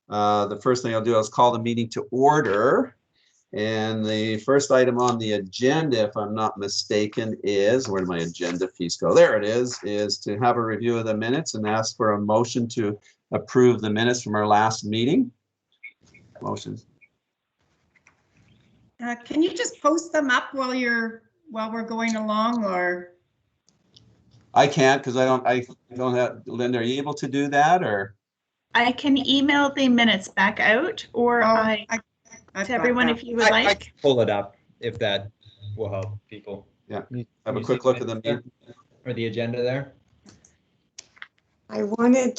The first thing I'll do is call the meeting to order. And the first item on the agenda, if I'm not mistaken, is, where did my agenda piece go? There it is to have a review of the minutes and ask for a motion to approve the minutes from our last meeting. Motions. Can you just post them up while we're going along, or? I can't because I don't have, Linda, are you able to do that, or? I can email the minutes back out, or to everyone if you would like. I can pull it up if that will help people. Yeah, have a quick look at them. Or the agenda there. I wanted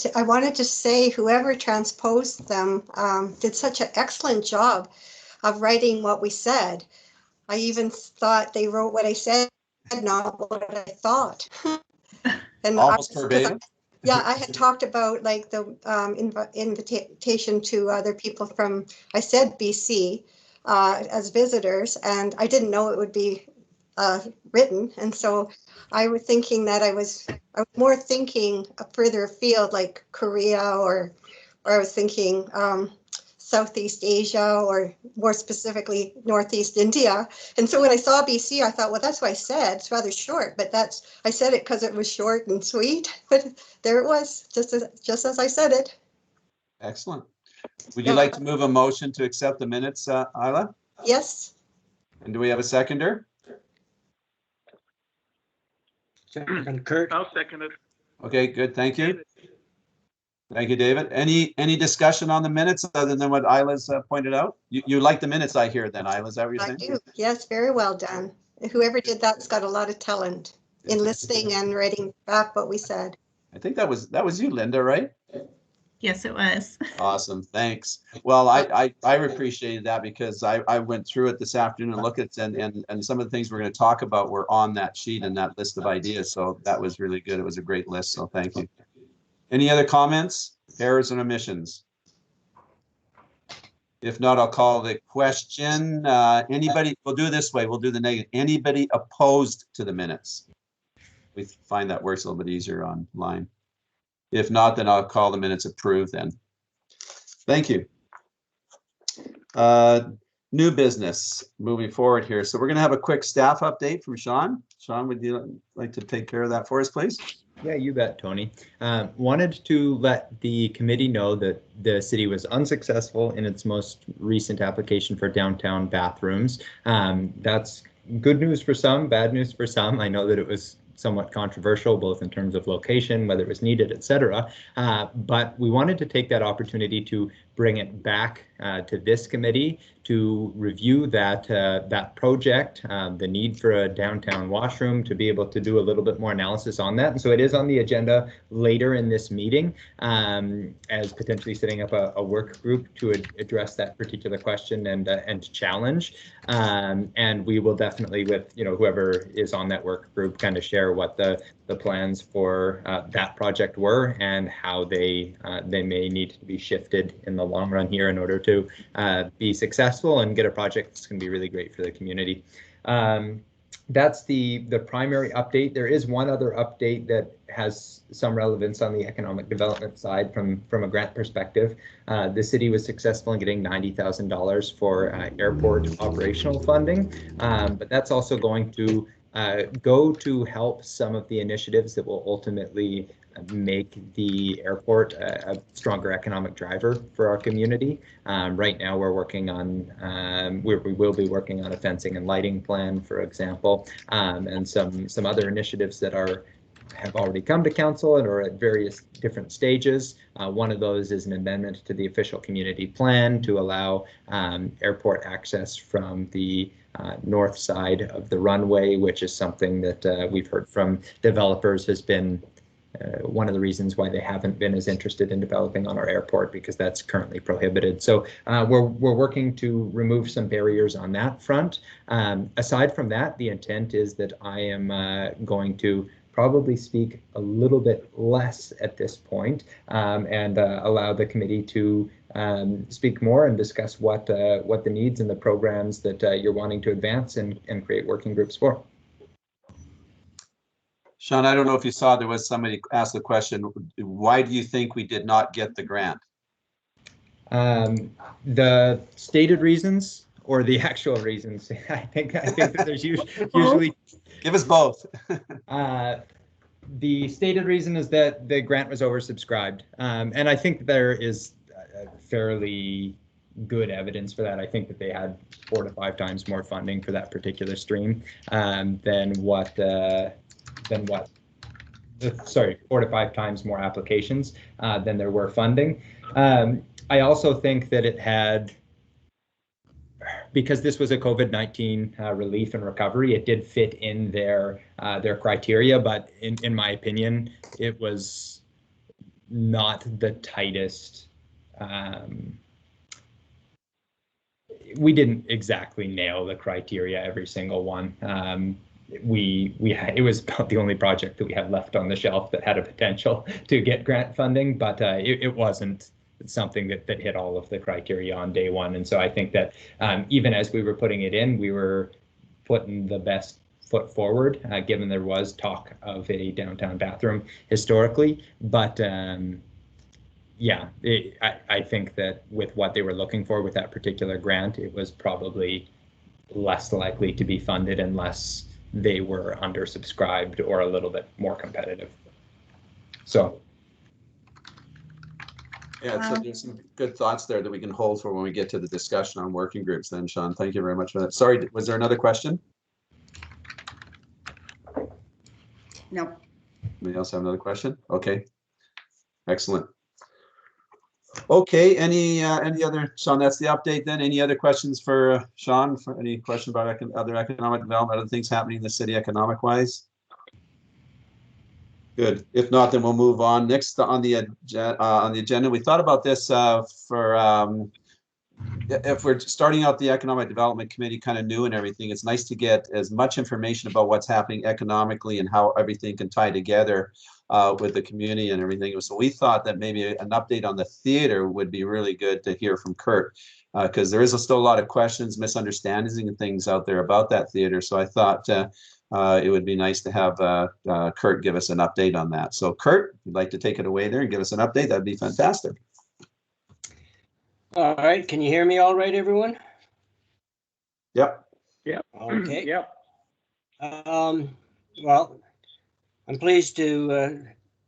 to say whoever transposed them did such an excellent job of writing what we said. I even thought they wrote what I said, not what I thought. And almost verbatim. Yeah, I had talked about like the invitation to other people from, I said BC as visitors, and I didn't know it would be written. And so I was thinking that I was more thinking further afield, like Korea, or I was thinking Southeast Asia, or more specifically Northeast India. And so when I saw BC, I thought, well, that's what I said. It's rather short, but I said it because it was short and sweet. But there it was, just as I said it. Excellent. Would you like to move a motion to accept the minutes, Isla? Yes. And do we have a seconder? Second, Kurt. I'll second it. Okay, good. Thank you. Thank you, David. Any discussion on the minutes other than what Isla's pointed out? You like the minutes, I hear then, Isla, is that what you're saying? I do. Yes, very well done. Whoever did that's got a lot of talent in listening and writing back what we said. I think that was you, Linda, right? Yes, it was. Awesome, thanks. Well, I appreciated that because I went through it this afternoon and looked at it, and some of the things we're going to talk about were on that sheet and that list of ideas. So that was really good. It was a great list. So thank you. Any other comments, errors, and omissions? If not, I'll call the question. Anybody, we'll do it this way. We'll do the negative. Anybody opposed to the minutes? We find that works a little bit easier online. If not, then I'll call the minutes approved then. Thank you. New business moving forward here. So we're going to have a quick staff update from Sean. Sean, would you like to take care of that for us, please? Yeah, you bet, Tony. Wanted to let the committee know that the city was unsuccessful in its most recent application for downtown bathrooms. That's good news for some, bad news for some. I know that it was somewhat controversial, both in terms of location, whether it was needed, etc. But we wanted to take that opportunity to bring it back to this committee to review that project, the need for a downtown washroom, to be able to do a little bit more analysis on that. And so it is on the agenda later in this meeting as potentially setting up a work group to address that particular question and challenge. And we will definitely, with whoever is on that work group, kind of share what the plans for that project were and how they may need to be shifted in the long run here in order to be successful and get a project that's going to be really great for the community. That's the primary update. There is one other update that has some relevance on the economic development side from a grant perspective. The city was successful in getting $90,000 for airport operational funding, but that's also going to go to help some of the initiatives that will ultimately make the airport a stronger economic driver for our community. Right now we're working on, we will be working on a fencing and lighting plan, for example, and some other initiatives that have already come to council and are at various different stages. One of those is an amendment to the official community plan to allow airport access from the north side of the runway, which is something that we've heard from developers has been one of the reasons why they haven't been as interested in developing on our airport, because that's currently prohibited. So we're working to remove some barriers on that front. Aside from that, the intent is that I am going to probably speak a little bit less at this point and allow the committee to speak more and discuss what the needs and the programs that you're wanting to advance and create working groups for. Sean, I don't know if you saw, there was somebody asked the question, why do you think we did not get the grant? The stated reasons or the actual reasons? I think that there's usually Give us both. the stated reason is that the grant was oversubscribed, and I think there is fairly good evidence for that. I think that they had 4 to 5 times more funding for that particular stream than what 4 to 5 times more applications than there were funding. I also think that it had, because this was a COVID-19 relief and recovery, it did fit in their criteria, but in my opinion, it was not the tightest. We didn't exactly nail the criteria every single one. It was about the only project that we had left on the shelf that had a potential to get grant funding, but it wasn't something that hit all of the criteria on day one. And so I think that even as we were putting it in, we were putting the best foot forward, given there was talk of a downtown bathroom historically. But yeah, I think that with what they were looking for with that particular grant, it was probably less likely to be funded unless they were undersubscribed or a little bit more competitive. So. Yeah, so there's some good thoughts there that we can hold for when we get to the discussion on working groups then, Sean. Thank you very much for that. Sorry, was there another question? No. Anybody else have another question? Okay, excellent. Okay, any other, Sean, that's the update then. Any other questions for Sean? For any question about other economic development, other things happening in the city economic wise? Good. If not, then we'll move on. Next on the agenda, we thought about this for if we're starting out the Economic Development Committee kind of new and everything, it's nice to get as much information about what's happening economically and how everything can tie together with the community and everything. So we thought that maybe an update on the theater would be really good to hear from Kurt, because there is still a lot of questions, misunderstandings and things out there about that theater. So I thought it would be nice to have Kurt give us an update on that. So Kurt, if you'd like to take it away there and give us an update, that'd be fantastic. All right, can you hear me all right, everyone? Yep. Yep. Okay. Yep. Well, I'm pleased to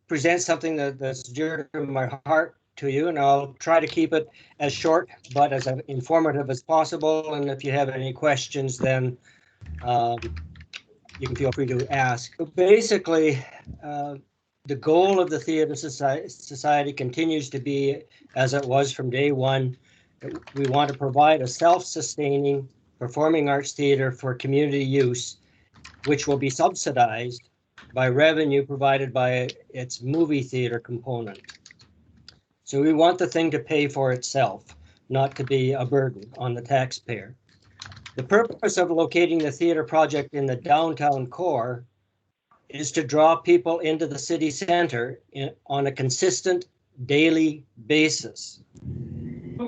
present something that's dear to my heart to you, and I'll try to keep it as short but as informative as possible. And if you have any questions, then you can feel free to ask. But basically, the goal of the Theatre Society continues to be as it was from day one. We want to provide a self-sustaining performing arts theater for community use, which will be subsidized by revenue provided by its movie theater component. So we want the thing to pay for itself, not to be a burden on the taxpayer. The purpose of locating the theater project in the downtown core is to draw people into the city center on a consistent daily basis,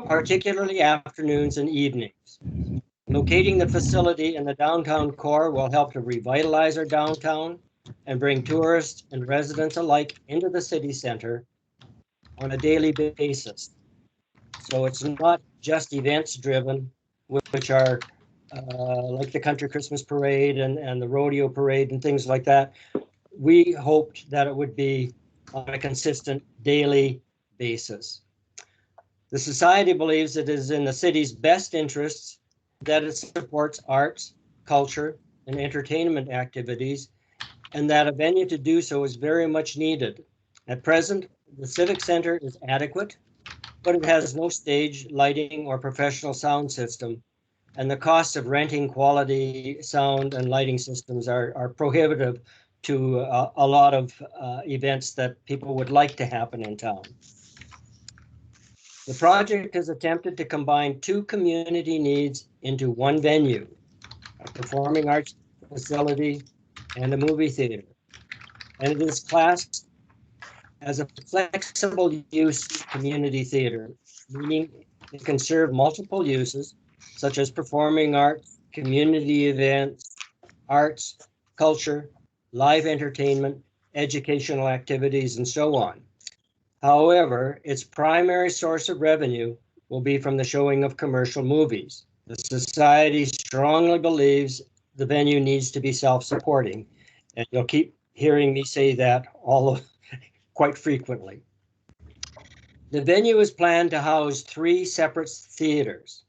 particularly afternoons and evenings. Locating the facility in the downtown core will help to revitalize our downtown and bring tourists and residents alike into the city center on a daily basis. So it's not just events driven, which are like the Country Christmas Parade and the Rodeo Parade and things like that. We hoped that it would be on a consistent daily basis. The Society believes it is in the city's best interests that it supports arts, culture, and entertainment activities, and that a venue to do so is very much needed. At present, the Civic Center is adequate, but it has no stage, lighting, or professional sound system, and the costs of renting quality sound and lighting systems are prohibitive to a lot of events that people would like to happen in town. The project has attempted to combine 2 community needs into one venue, a performing arts facility and a movie theater. And it is classed as a flexible use community theater, meaning it can serve multiple uses, such as performing arts, community events, arts, culture, live entertainment, educational activities, and so on. However, its primary source of revenue will be from the showing of commercial movies. The society strongly believes the venue needs to be self-supporting, and you'll keep hearing me say that quite frequently. The venue is planned to house 3 separate theaters.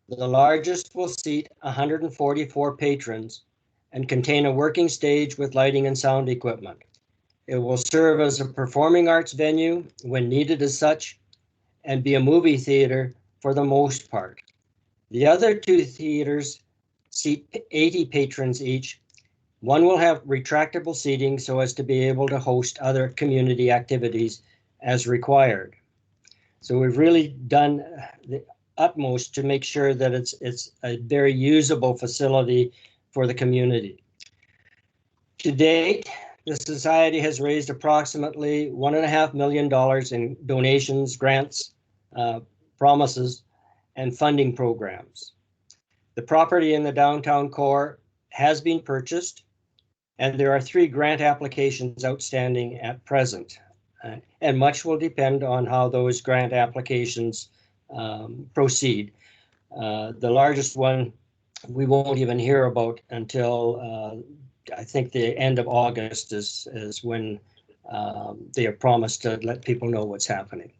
The largest will seat 144 patrons and contain a working stage with lighting and sound equipment. It will serve as a performing arts venue when needed as such, and be a movie theater for the most part. The other 2 theaters seat 80 patrons each. One will have retractable seating so as to be able to host other community activities as required. So we've really done the utmost to make sure that it's a very usable facility for the community. To date, the Society has raised approximately $1.5 million in donations, grants, promises, and funding programs. The property in the downtown core has been purchased, and there are 3 grant applications outstanding at present. And much will depend on how those grant applications proceed. The largest one we won't even hear about until I think the end of August is when they have promised to let people know what's happening.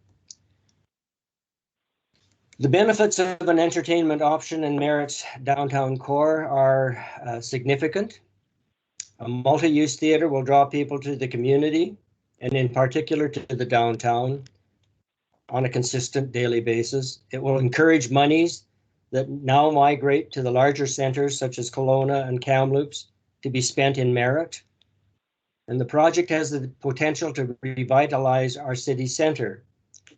The benefits of an entertainment option in Merritt's downtown core are significant. A multi-use theater will draw people to the community, and in particular to the downtown, on a consistent daily basis. It will encourage monies that now migrate to the larger centers such as Kelowna and Kamloops to be spent in Merritt. And the project has the potential to revitalize our city center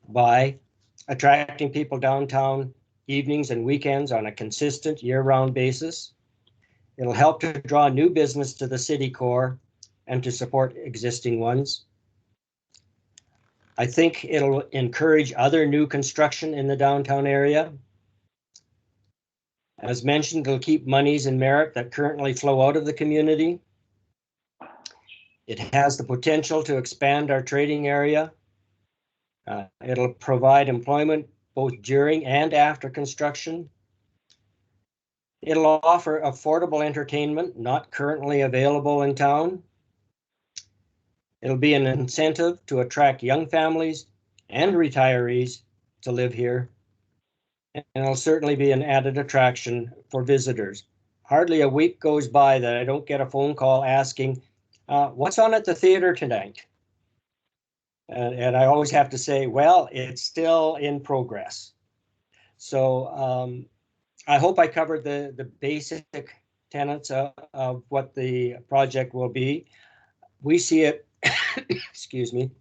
by attracting people downtown evenings and weekends on a consistent year-round basis. It'll help to draw new business to the city core and to support existing ones. I think it'll encourage other new construction in the downtown area. As mentioned, it'll keep monies in Merritt that currently flow out of the community. It has the potential to expand our trading area. It'll provide employment both during and after construction. It'll offer affordable entertainment not currently available in town. It'll be an incentive to attract young families and retirees to live here. And it'll certainly be an added attraction for visitors. Hardly a week goes by that I don't get a phone call asking, what's on at the theater tonight? And I always have to say, well, it's still in progress. So I hope I covered the basic tenets of what the project will be. We see it, excuse me,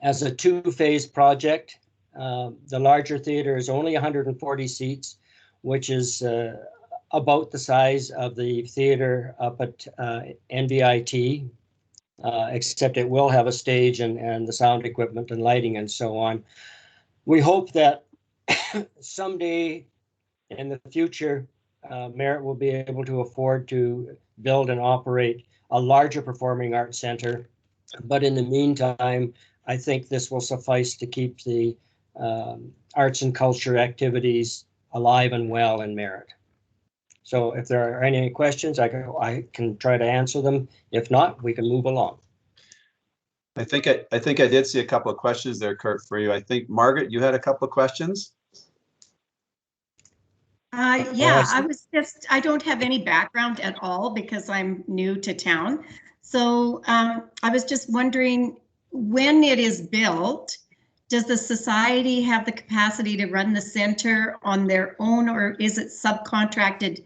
as a 2-phase project. The larger theater is only 140 seats, which is about the size of the theater up at NVIT, except it will have a stage and the sound equipment and lighting and so on. We hope that someday in the future, Merritt will be able to afford to build and operate a larger performing arts center. But in the meantime, I think this will suffice to keep the arts and culture activities alive and well in Merritt. So if there are any questions, I can try to answer them. If not, we can move along. I think I did see a couple of questions there, Kurt, for you. I think, Margaret, you had a couple of questions? Yeah, I don't have any background at all because I'm new to town. So I was just wondering, when it is built, does the society have the capacity to run the center on their own, or is it subcontracted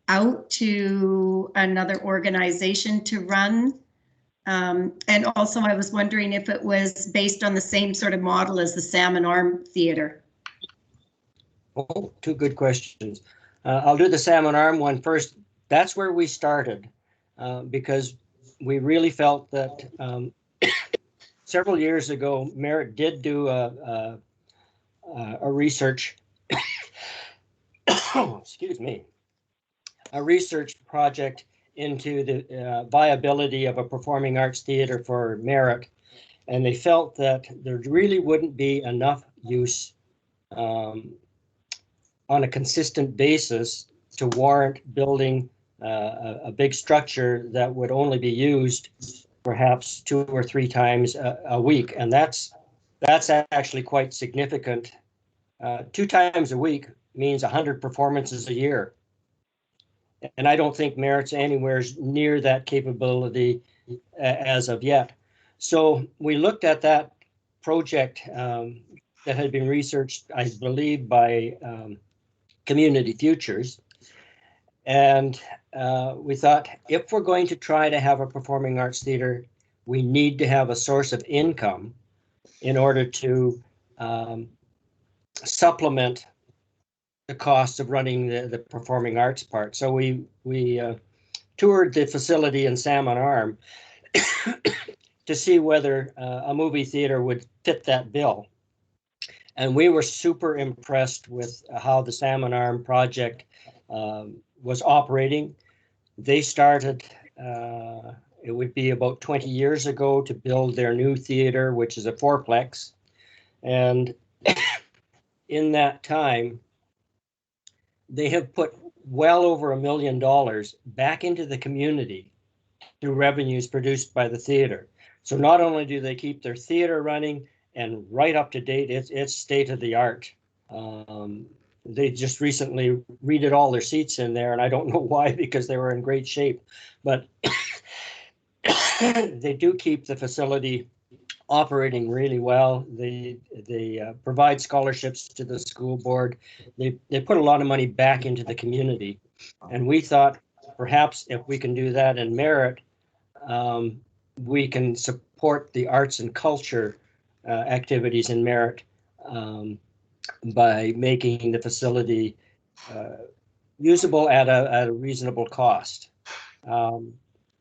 out to another organization to run? And also I was wondering if it was based on the same sort of model as the Salmon Arm Theatre. Oh, 2 good questions. I'll do the Salmon Arm one first. That's where we started because we really felt that several years ago, Merritt did do a research, excuse me, a research project into the viability of a performing arts theater for Merritt. And they felt that there really wouldn't be enough use on a consistent basis to warrant building a big structure that would only be used perhaps 2 or 3 times a week. And that's actually quite significant. 2 times a week means 100 performances a year. And I don't think Merit's anywhere near that capability as of yet. So we looked at that project that had been researched, I believe, by Community Futures. And we thought, if we're going to try to have a performing arts theater, we need to have a source of income in order to supplement the cost of running the performing arts part. So we toured the facility in Salmon Arm to see whether a movie theater would fit that bill. And we were super impressed with how the Salmon Arm project was operating. They started, it would be about 20 years ago, to build their new theater, which is a fourplex. And in that time, they have put well over $1 million back into the community through revenues produced by the theater. So not only do they keep their theater running and right up to date, it's state of the art. They just recently redid all their seats in there, and I don't know why, because they were in great shape. But they do keep the facility operating really well. They provide scholarships to the school board. They put a lot of money back into the community. And we thought perhaps if we can do that in Merit, we can support the arts and culture activities in Merit by making the facility usable at a reasonable cost.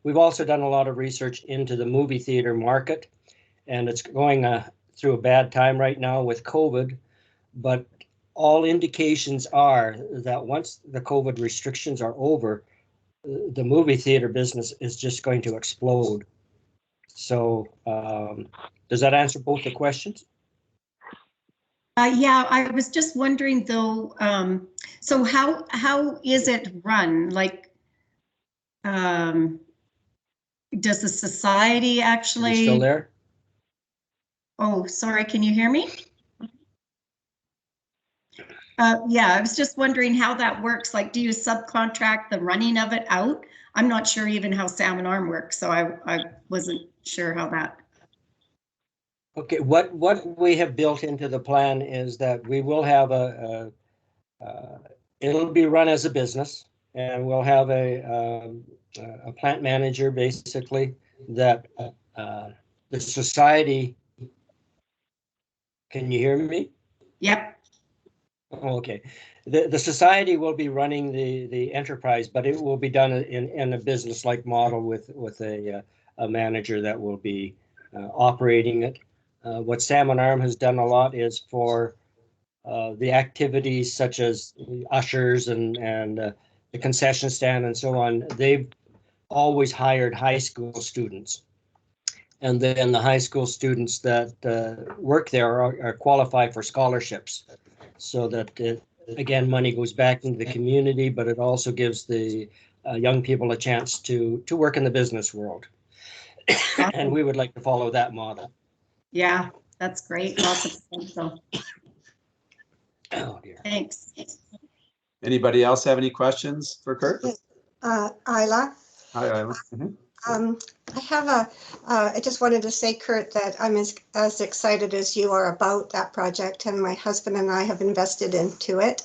We've also done a lot of research into the movie theater market, and it's going through a bad time right now with COVID, but all indications are that once the COVID restrictions are over, the movie theater business is just going to explode. So does that answer both the questions? Yeah, I was just wondering though, so how is it run? Like, does the society actually? Are you still there? Oh, sorry, can you hear me? Yeah, I was just wondering how that works. Like, do you subcontract the running of it out? I'm not sure even how Salmon Arm works, so I wasn't sure how that. Okay, what we have built into the plan is that we will have it'll be run as a business, and we'll have a plant manager basically that the society. Can you hear me? Yep. Okay, the society will be running the enterprise, but it will be done in a business-like model with a manager that will be operating it. What Salmon Arm has done a lot is for the activities such as ushers and the concession stand and so on. They've always hired high school students. And then the high school students that work there are qualified for scholarships, so that again, money goes back into the community, but it also gives the young people a chance to work in the business world. And we would like to follow that model. Yeah, that's great. Lots of potential. Oh dear. Thanks. Anybody else have any questions for Kurt? Isla. Hi, Isla. I just wanted to say, Kurt, that I'm as excited as you are about that project, and my husband and I have invested into it.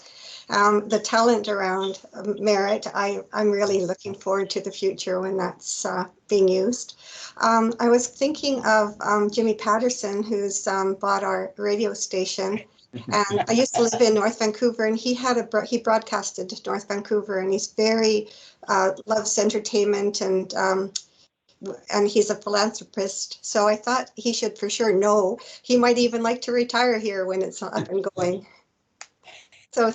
The talent around Merit, I'm really looking forward to the future when that's being used. I was thinking of Jimmy Patterson, who's bought our radio station. And I used to live in North Vancouver, and he broadcasted North Vancouver, and he's very loves entertainment, and he's a philanthropist. So I thought he should for sure know. He might even like to retire here when it's up and going. So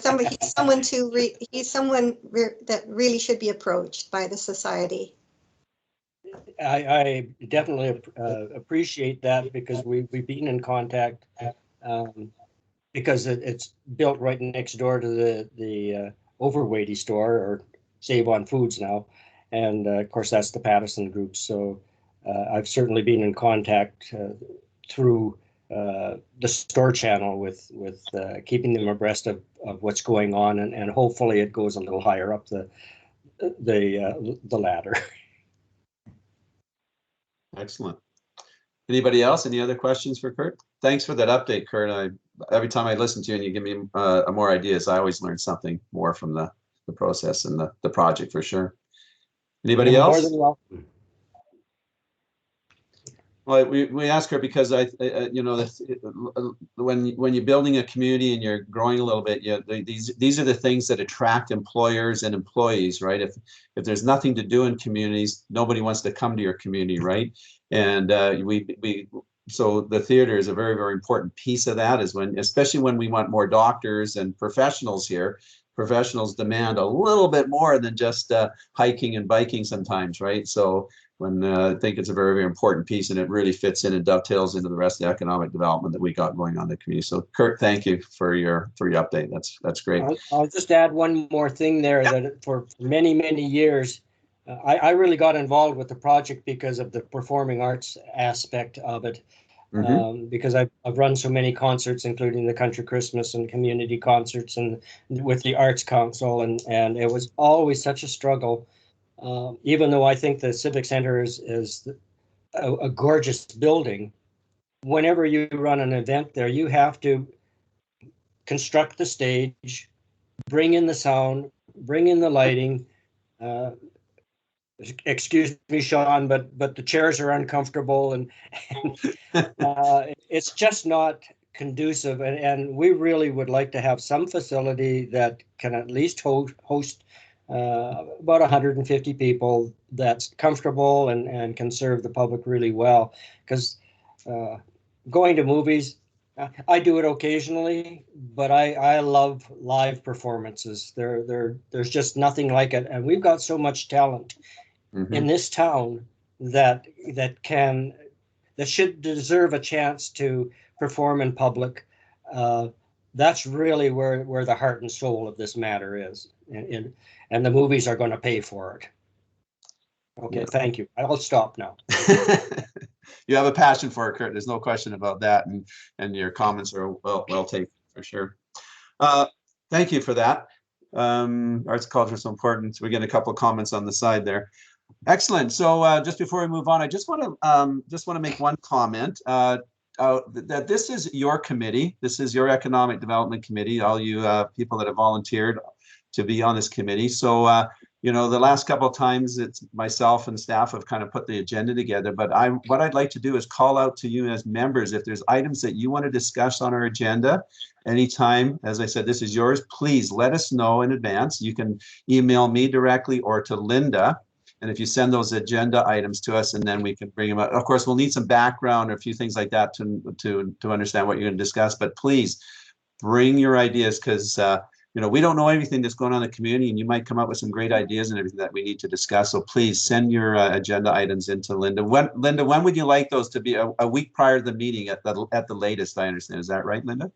he's someone that really should be approached by the society. I definitely appreciate that, because we've been in contact. because it's built right next door to the Overweighty store, or Save on Foods now. And of course, that's the Pattison Group. So I've certainly been in contact through the store channel with keeping them abreast of what's going on, and hopefully it goes a little higher up the ladder. Excellent. Anybody else? Any other questions for Kurt? Thanks for that update, Kurt. Every time I listen to you and you give me more ideas, I always learn something more from the process and the project, for sure. Anybody else? More than welcome. Well, we ask her because you know, when you're building a community and you're growing a little bit, these are the things that attract employers and employees, right? If there's nothing to do in communities, nobody wants to come to your community, right? And so the theater is a very, very important piece of that, is especially when we want more doctors and professionals here. Professionals demand a little bit more than just hiking and biking sometimes, right? So I think it's a very, very important piece, and it really fits in and dovetails into the rest of the economic development that we got going on in the community. So Kurt, thank you for your update. That's great. I'll just add one more thing there. Yep. That for many, many years, I really got involved with the project because of the performing arts aspect of it. Mm-hmm. Because I've run so many concerts, including the Country Christmas and community concerts, and with the Arts Council, and it was always such a struggle. Even though I think the Civic Center is a gorgeous building, whenever you run an event there, you have to construct the stage, bring in the sound, bring in the lighting. Excuse me, Sean, but the chairs are uncomfortable, and it's just not conducive. And we really would like to have some facility that can at least host about 150 people, that's comfortable and can serve the public really well. Because going to movies, I do it occasionally, but I love live performances. There's just nothing like it, and we've got so much talent. Mm-hmm. in this town that should deserve a chance to perform in public. That's really where the heart and soul of this matter is, and the movies are going to pay for it. Okay, yeah. Thank you. I'll stop now. You have a passion for it, Kurt. There's no question about that, and your comments are well taken, for sure. Thank you for that. Arts and culture is so important. So we get a couple of comments on the side there. Excellent. So just before we move on, I just want to make one comment that this is your committee. This is your Economic Development Committee, all you people that have volunteered to be on this committee. So, you know, the last couple of times it's myself and staff have kind of put the agenda together, but what I'd like to do is call out to you as members. If there's items that you want to discuss on our agenda anytime, as I said, this is yours, please let us know in advance. You can email me directly or to Linda. And if you send those agenda items to us, and then we can bring them up. Of course, we'll need some background or a few things like that to understand what you're going to discuss. But please bring your ideas, because you know, we don't know everything that's going on in the community, and you might come up with some great ideas and everything that we need to discuss. So please send your agenda items into Linda. When would you like those to be? A week prior to the meeting at the latest, I understand. Is that right, Linda?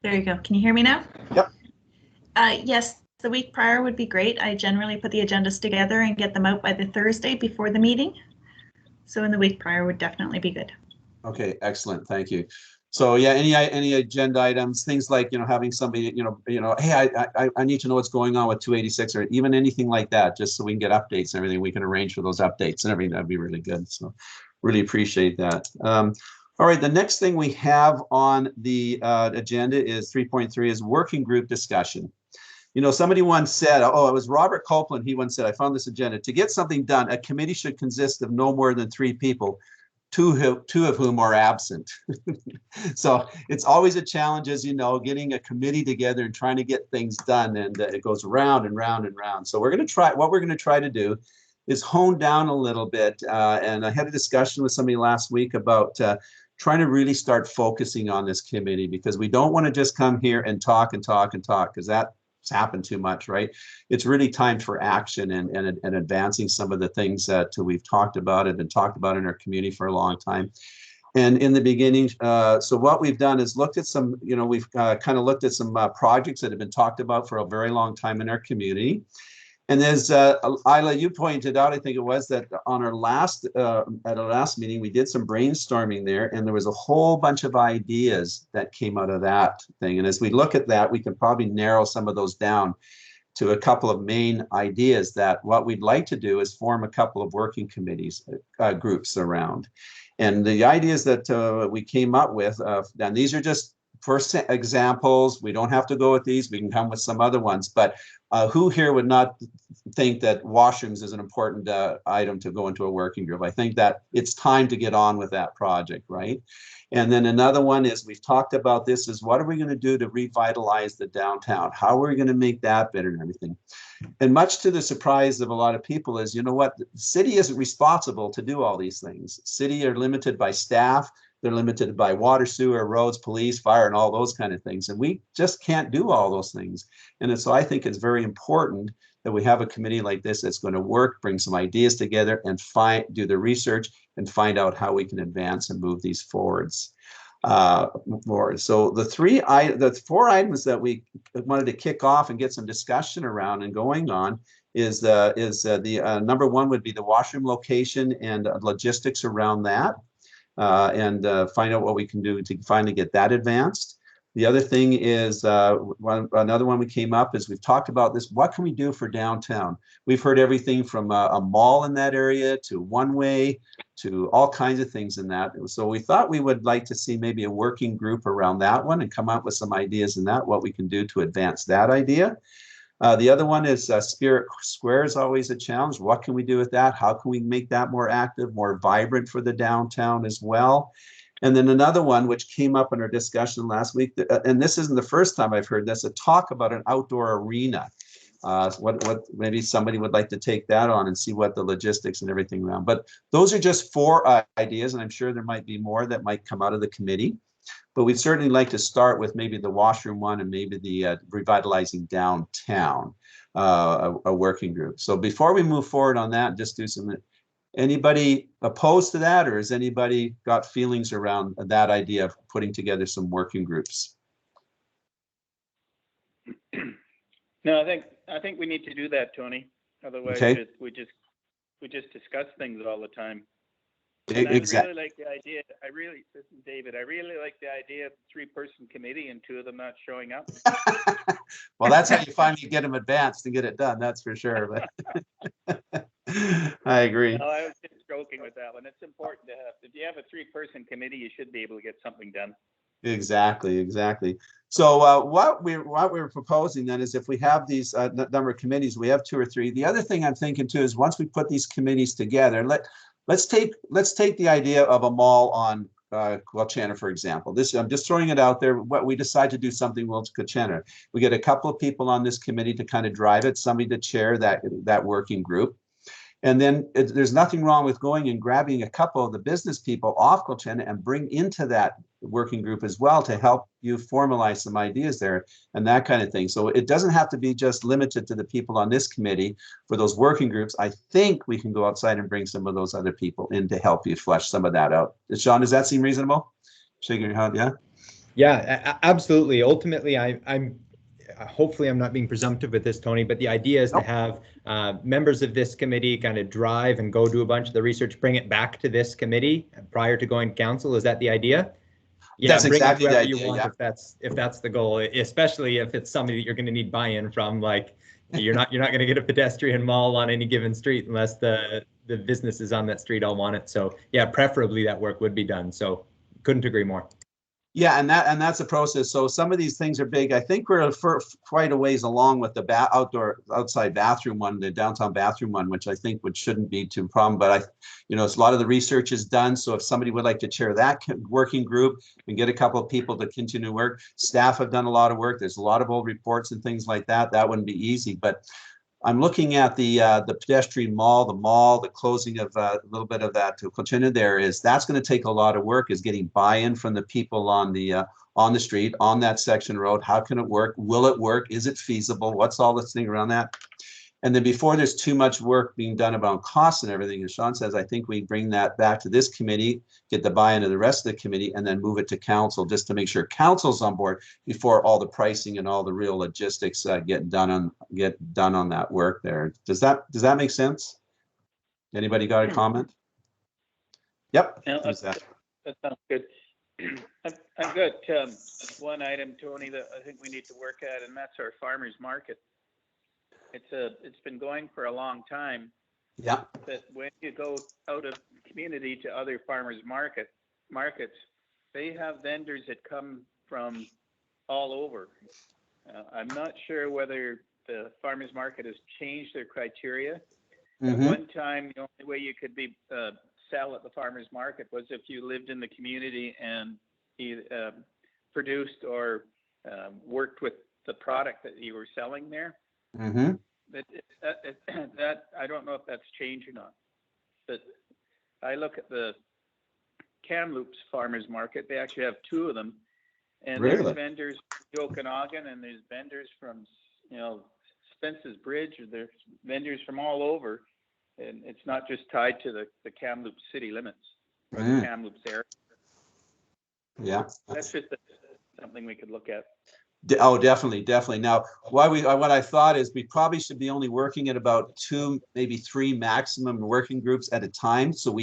There you go. Can you hear me now? Yep. Yes. The week prior would be great. I generally put the agendas together and get them out by the Thursday before the meeting. So in the week prior would definitely be good. Okay, excellent. Thank you. So yeah, any agenda items, things like, you know, having somebody, you know, hey, I need to know what's going on with 286, or even anything like that, just so we can get updates and everything. We can arrange for those updates and everything. That'd be really good. So really appreciate that. All right, the next thing we have on the agenda is 3.3 is working group discussion. You know, somebody once said, it was Robert Copeland. He once said, I found this agenda. To get something done, a committee should consist of no more than 3 people, two of whom are absent. So it's always a challenge, as you know, getting a committee together and trying to get things done. And it goes round and round and round. So what we're going to try to do is hone down a little bit. And I had a discussion with somebody last week about trying to really start focusing on this committee, because we don't want to just come here and talk, because that's happened too much, right? It's really time for action and advancing some of the things that we've talked about and been talked about in our community for a long time. And in the beginning, so what we've done is looked at some, we've kind of looked at some projects that have been talked about for a very long time in our community. And as Isla, you pointed out, I think it was that on our last, at our last meeting, we did some brainstorming there, and there was a whole bunch of ideas that came out of that thing. And as we look at that, we can probably narrow some of those down to a couple of main ideas that what we'd like to do is form a couple of working committees, groups around. And the ideas that we came up with, and these are just first examples. We don't have to go with these. We can come with some other ones. But who here would not think that washrooms is an important item to go into a working group? I think that it's time to get on with that project, right? And then another one is, we've talked about this, is what are we going to do to revitalize the downtown? How are we going to make that better and everything? And much to the surprise of a lot of people is, you know what, the city isn't responsible to do all these things. City are limited by staff. They're limited by water, sewer, roads, police, fire, and all those kind of things. And we just can't do all those things. And so I think it's very important that we have a committee like this that's going to work, bring some ideas together, and do the research and find out how we can advance and move these forwards. So the four items that we wanted to kick off and get some discussion around and going on is number one would be the washroom location and logistics around that. And find out what we can do to finally get that advanced. The other thing is, another one we came up is, we've talked about this, what can we do for downtown? We've heard everything from a mall in that area to one-way to all kinds of things in that. So we thought we would like to see maybe a working group around that one and come up with some ideas in that, what we can do to advance that idea. The other one is Spirit Square is always a challenge. What can we do with that? How can we make that more active, more vibrant for the downtown as well? And then another one, which came up in our discussion last week, and this isn't the first time I've heard this, a talk about an outdoor arena. What maybe somebody would like to take that on and see what the logistics and everything around. But those are just four ideas, and I'm sure there might be more that might come out of the committee. But we'd certainly like to start with maybe the washroom one and maybe the revitalizing downtown, a working group. So before we move forward on that, just do some, anybody opposed to that, or has anybody got feelings around that idea of putting together some working groups? No, I think we need to do that, Tony. Otherwise, okay. we just discuss things all the time. Exactly. I really like the idea. Listen, David, I really like the idea of a 3-person committee and 2 of them not showing up. Well, that's how you finally get them advanced and get it done. That's for sure. But I agree. No, I was just joking with that one. It's important to have. If you have a 3-person committee, you should be able to get something done. Exactly. So what we're proposing then is, if we have these number of committees, we have 2 or 3. The other thing I'm thinking too is, once we put these committees together, let's take the idea of a mall on Quilchena, for example. I'm just throwing it out there. What we decide to do something with Quilchena, we get a couple of people on this committee to kind of drive it, somebody to chair that working group. And then there's nothing wrong with going and grabbing a couple of the business people off Quilchena and bring into that working group as well, to help you formalize some ideas there and that kind of thing. So it doesn't have to be just limited to the people on this committee for those working groups. I think we can go outside and bring some of those other people in to help you flesh some of that out. Sean, does that seem reasonable? Shaking your head, yeah? Yeah, absolutely. Ultimately, I'm hopefully I'm not being presumptive with this, Tony, but the idea is to have members of this committee kind of drive and go do a bunch of the research, bring it back to this committee prior to going to council. Is that the idea? Yeah, that's exactly the idea. You want, yeah. If that's the goal, especially if it's somebody that you're going to need buy-in from. Like, you're not going to get a pedestrian mall on any given street unless the businesses on that street all want it. So yeah, preferably that work would be done. So couldn't agree more. Yeah, and that's a process. So some of these things are big. I think we're quite a ways along with the outside bathroom one, the downtown bathroom one, which I think shouldn't be too problem. But it's a lot of the research is done. So if somebody would like to chair that working group and get a couple of people to continue work, staff have done a lot of work. There's a lot of old reports and things like that. That wouldn't be easy, but I'm looking at the pedestrian mall, the closing of a little bit of that to Quilchena. That's going to take a lot of work, is getting buy-in from the people on the street, on that section road. How can it work? Will it work? Is it feasible? What's all this thing around that? And then before there's too much work being done about costs and everything, as Sean says, I think we bring that back to this committee, get the buy-in of the rest of the committee, and then move it to council just to make sure council's on board before all the pricing and all the real logistics get done on that work there. Does that make sense? Anybody got a comment? Yep. Yeah, Who's that? that sounds good. I've got one item, Tony, that I think we need to work at, and that's our farmers market. It's been going for a long time. Yeah. But when you go out of community to other farmers markets, they have vendors that come from all over. I'm not sure whether the farmers market has changed their criteria. At one time, the only way you could be sell at the farmers market was if you lived in the community and either produced or worked with the product that you were selling there. But that I don't know if that's changed or not. But I look at the Kamloops farmers market. They actually have two of them, and Really? there's vendors from Okanagan, and there's vendors from Spence's Bridge. Or there's vendors from all over, and it's not just tied to the Kamloops city limits or the Kamloops area. Yeah. That's just something we could look at. Oh, definitely. Now, what I thought is we probably should be only working at about 2, maybe 3 maximum working groups at a time, so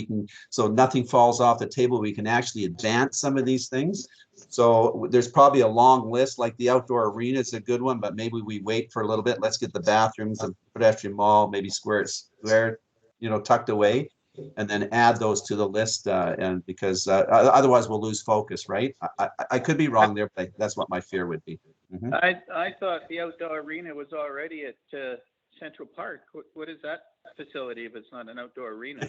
nothing falls off the table. We can actually advance some of these things. So there's probably a long list, like the outdoor arena is a good one, but maybe we wait for a little bit. Let's get the bathrooms, the pedestrian mall, maybe square, tucked away, and then add those to the list. And because otherwise we'll lose focus, right? I could be wrong there, but that's what my fear would be. I thought the outdoor arena was already at Central Park. What is that facility if it's not an outdoor arena?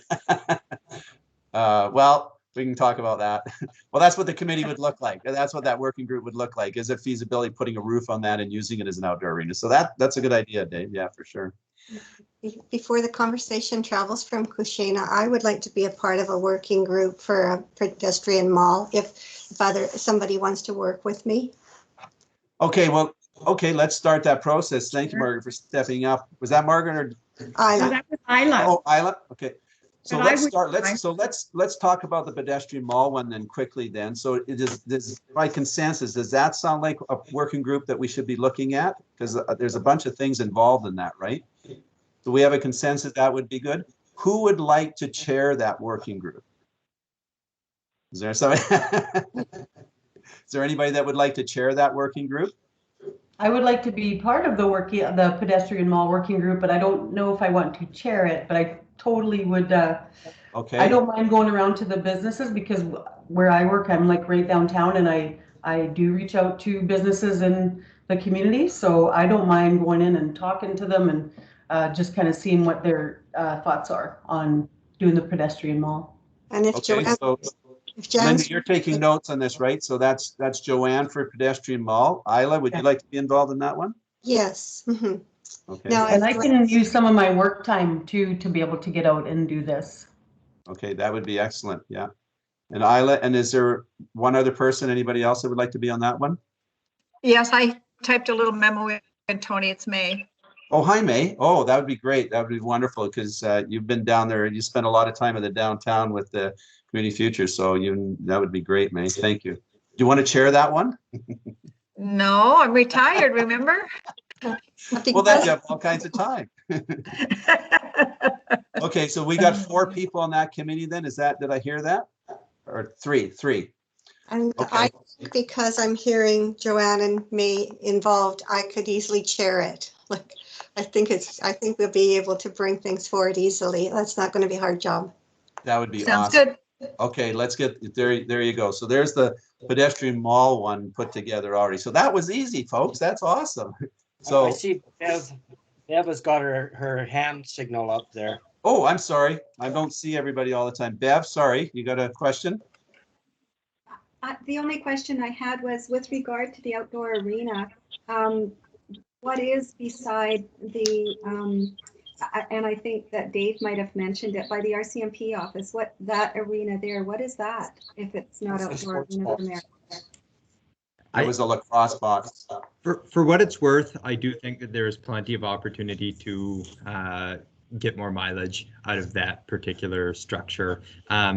Well, we can talk about that. Well, that's what the committee would look like. That's what that working group would look like. Is it feasibility putting a roof on that and using it as an outdoor arena? So that's a good idea, Dave. Yeah, for sure. Before the conversation travels from Kushina, I would like to be a part of a working group for a pedestrian mall if somebody wants to work with me. Okay, well, let's start that process. Thank you, Margaret, for stepping up. Was that Margaret or Isla? That was Isla. Oh, Isla. Okay. So But let's I would- start. Let's talk about the pedestrian mall one then quickly. Then, so it is by consensus. Does that sound like a working group that we should be looking at? Because there's a bunch of things involved in that, right? Do we have a consensus that would be good? Who would like to chair that working group? Is there somebody? Is there anybody that would like to chair that working group? I would like to be part of the pedestrian mall working group, but I don't know if I want to chair it, but I totally would. Okay. I don't mind going around to the businesses because where I work, I'm like right downtown, and I do reach out to businesses in the community. So I don't mind going in and talking to them and just kind of seeing what their thoughts are on doing the pedestrian mall. And if Okay, so Linda, you're taking notes on this, right? So that's Joanne for pedestrian mall. Isla, would you like to be involved in that one? Yes. Okay. No, And I can use some of my work time too to be able to get out and do this. Okay, that would be excellent. Yeah. And Isla, and is there one other person, anybody else that would like to be on that one? Yes, I typed a little memo in, Tony. It's May. Oh, hi, May. Oh, that would be great. That would be wonderful because you've been down there and you spent a lot of time in the downtown with the Community Future. So that would be great, May. Thank you. Do you want to chair that one? No, I'm retired, remember? Well, then you have all kinds of time. Okay, so we got 4 people on that committee then. Did I hear that? Or three? And Okay. because I'm hearing Joanne and me involved, I could easily chair it. Like, I think we'll be able to bring things forward easily. That's not going to be a hard job. That would be Sounds awesome. good. Okay, let's get there you go. So there's the pedestrian mall one put together already. So that was easy, folks. That's awesome. So I see Bev has got her hand signal up there. oh, I'm sorry. I don't see everybody all the time. Bev, sorry, you got a question? The only question I had was with regard to the outdoor arena. What is beside the, and I think that Dave might have mentioned it, by the RCMP office, that arena there, what is that if it's not It's a outdoor sports arena ball. from there? It was a lacrosse box. For what it's worth, I do think that there is plenty of opportunity to get more mileage out of that particular structure.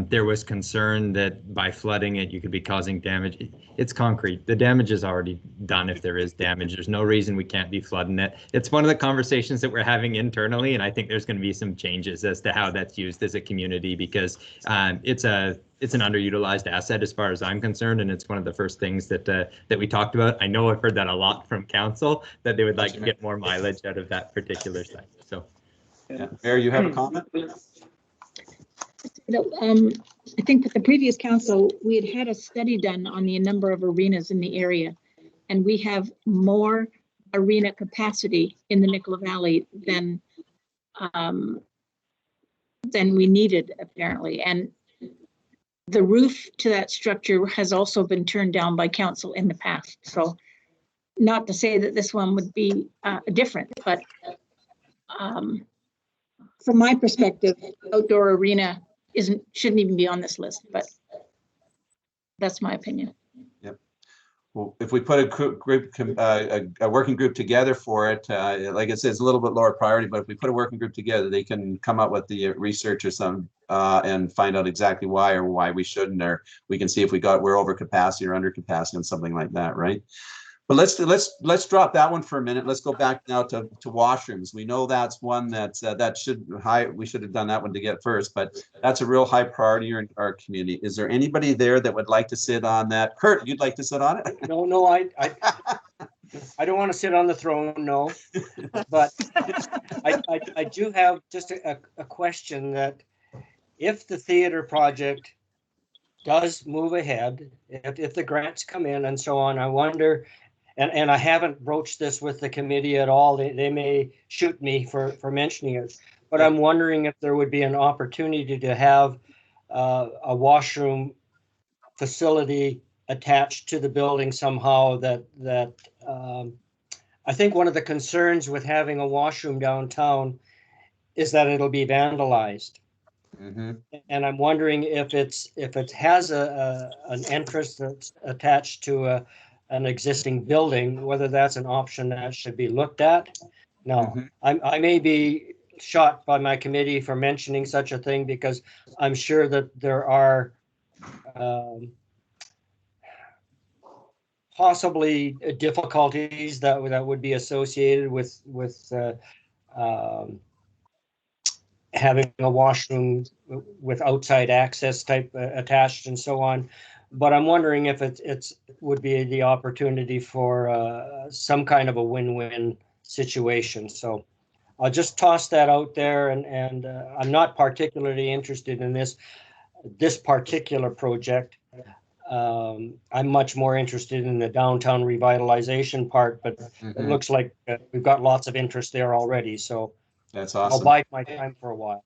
There was concern that by flooding it, you could be causing damage. It's concrete. The damage is already done if there is damage. There's no reason we can't be flooding it. It's one of the conversations that we're having internally, and I think there's going to be some changes as to how that's used as a community, because it's an underutilized asset as far as I'm concerned, and it's one of the first things that we talked about. I know I've heard that a lot from council, that they would like to get more mileage out of that particular site. So. Yeah. Mary, you have a comment? I think with the previous council, we had a study done on the number of arenas in the area, and we have more arena capacity in the Nicola Valley than we needed, apparently. And the roof to that structure has also been turned down by council in the past. So not to say that this one would be different, but from my perspective, outdoor arena shouldn't even be on this list, but that's my opinion. Yep. Well, if we put a working group together for it, like I said, it's a little bit lower priority, but if we put a working group together, they can come up with the research or some and find out exactly why we shouldn't, or we can see if we're over capacity or under capacity and something like that, right? But let's drop that one for a minute. Let's go back now to washrooms. We know that's one that we should have done that one to get first, but that's a real high priority in our community. Is there anybody there that would like to sit on that? Kurt, you'd like to sit on it? No, I don't want to sit on the throne, no. But I do have just a question that if the theater project does move ahead, if the grants come in and so on, I wonder. And I haven't broached this with the committee at all. They may shoot me for mentioning it, but I'm wondering if there would be an opportunity to have a washroom facility attached to the building somehow. That I think one of the concerns with having a washroom downtown is that it'll be vandalized. Mm-hmm. And I'm wondering if it has an entrance that's attached to an existing building, whether that's an option that should be looked at. Now, I may be shot by my committee for mentioning such a thing, because I'm sure that there are possibly difficulties that would be associated with having a washroom with outside access type attached and so on. But I'm wondering if it would be the opportunity for some kind of a win-win situation. So I'll just toss that out there, and I'm not particularly interested in this particular project. I'm much more interested in the downtown revitalization part, but it looks like we've got lots of interest there already. So that's awesome. I'll bide my time for a while.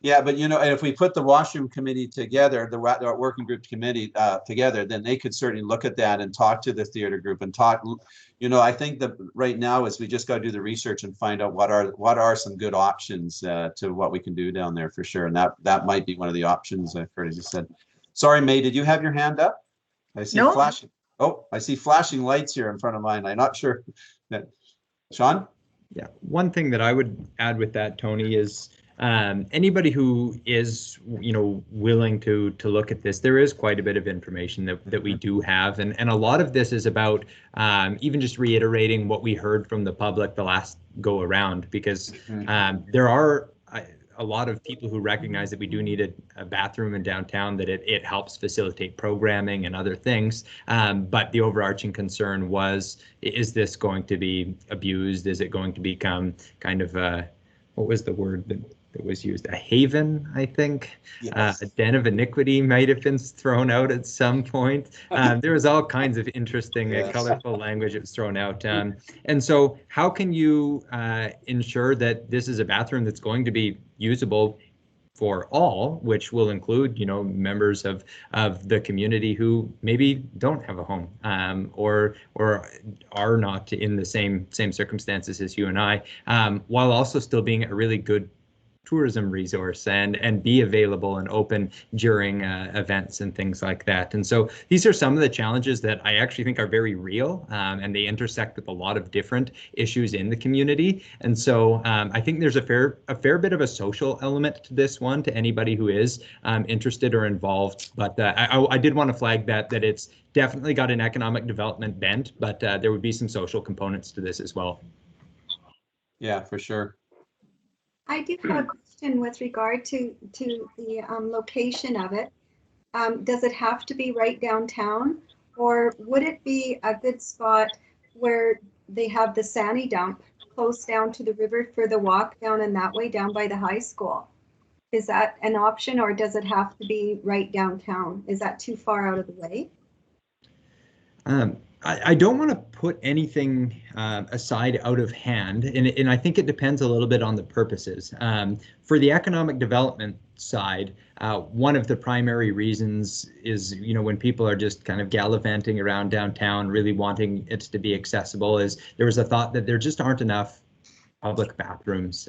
Yeah, but and if we put the washroom committee together, the working group committee together, then they could certainly look at that and talk to the theater group and talk. I think that right now is we just got to do the research and find out what are some good options to what we can do down there for sure. And that might be one of the options. I've heard you said. Sorry, May, did you have your hand up? I see flashing. Oh, I see flashing lights here in front of mine. I'm not sure. Sean? Yeah, one thing that I would add with that, Tony, is anybody who is, willing to look at this, there is quite a bit of information that we do have. And a lot of this is about even just reiterating what we heard from the public the last go around, because there are a lot of people who recognize that we do need a bathroom in downtown, that it helps facilitate programming and other things. But the overarching concern was, is this going to be abused? Is it going to become kind of what was the word that was used? A haven, I think. Yes. A den of iniquity might have been thrown out at some point. There was all kinds of interesting, colorful language that was thrown out. And so how can you ensure that this is a bathroom that's going to be usable for all, which will include, members of the community who maybe don't have a home or are not in the same circumstances as you and I, while also still being a really good tourism resource and be available and open during events and things like that. And so these are some of the challenges that I actually think are very real, and they intersect with a lot of different issues in the community. And so I think there's a fair bit of a social element to this one, to anybody who is interested or involved. But I did want to flag that it's definitely got an economic development bent, but there would be some social components to this as well. Yeah, for sure. I do have a question with regard to the location of it. Does it have to be right downtown, or would it be a good spot where they have the Sani dump close down to the river for the walk down and that way down by the high school? Is that an option, or does it have to be right downtown? Is that too far out of the way? I don't want to put anything aside out of hand, and I think it depends a little bit on the purposes. For the economic development side, one of the primary reasons is, when people are just kind of gallivanting around downtown, really wanting it to be accessible, is there was a thought that there just aren't enough public bathrooms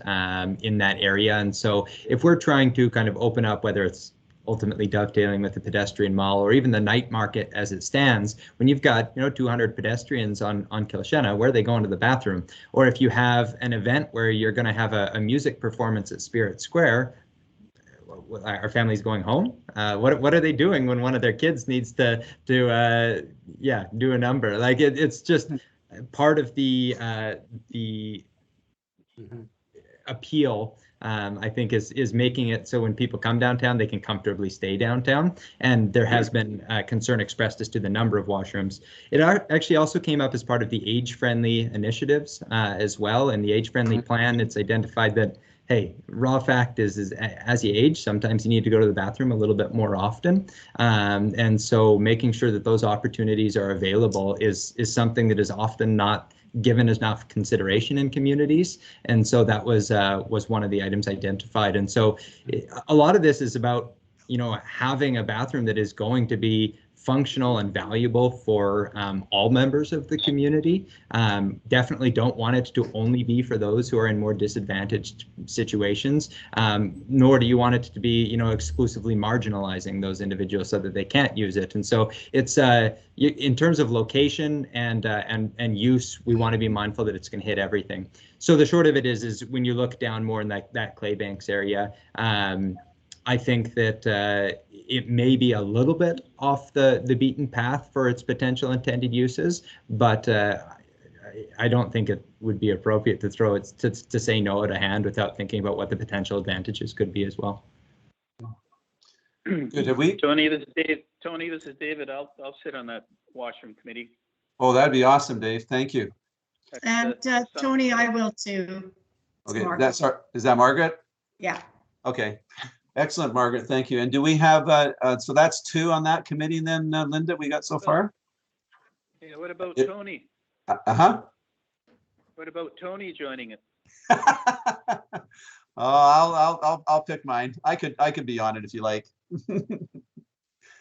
in that area. And so if we're trying to kind of open up, whether it's ultimately dovetailing with the pedestrian mall or even the night market as it stands, when you've got 200 pedestrians on Kilshenna, where are they going to the bathroom? Or if you have an event where you're going to have a music performance at Spirit Square, our family's going home. What are they doing when one of their kids needs to do a number? Like it's just part of the appeal. I think is making it so when people come downtown, they can comfortably stay downtown. And there has been concern expressed as to the number of washrooms. It actually also came up as part of the age-friendly initiatives as well. And the age-friendly plan, it's identified that, hey, raw fact is as you age, sometimes you need to go to the bathroom a little bit more often. And so making sure that those opportunities are available is something that is often not given enough consideration in communities. And so that was one of the items identified. And so a lot of this is about, having a bathroom that is going to be functional and valuable for all members of the community. Definitely don't want it to only be for those who are in more disadvantaged situations, nor do you want it to be, exclusively marginalizing those individuals so that they can't use it. And so it's in terms of location and use, we want to be mindful that it's going to hit everything. So the short of it is when you look down more in that Claybanks area, I think that it may be a little bit off the beaten path for its potential intended uses, but I don't think it would be appropriate to throw it to say no at a hand without thinking about what the potential advantages could be as well. Good. Have we? Tony, this is David. I'll sit on that washroom committee. Oh, that'd be awesome, Dave. Thank you. And Tony, I will too. Okay, is that Margaret? Yeah. Okay. Excellent, Margaret. Thank you. And do we have, so that's 2 on that committee then, Linda, we got so far? Yeah, what about Tony? What about Tony joining it? Oh, I'll pick mine. I could be on it if you like.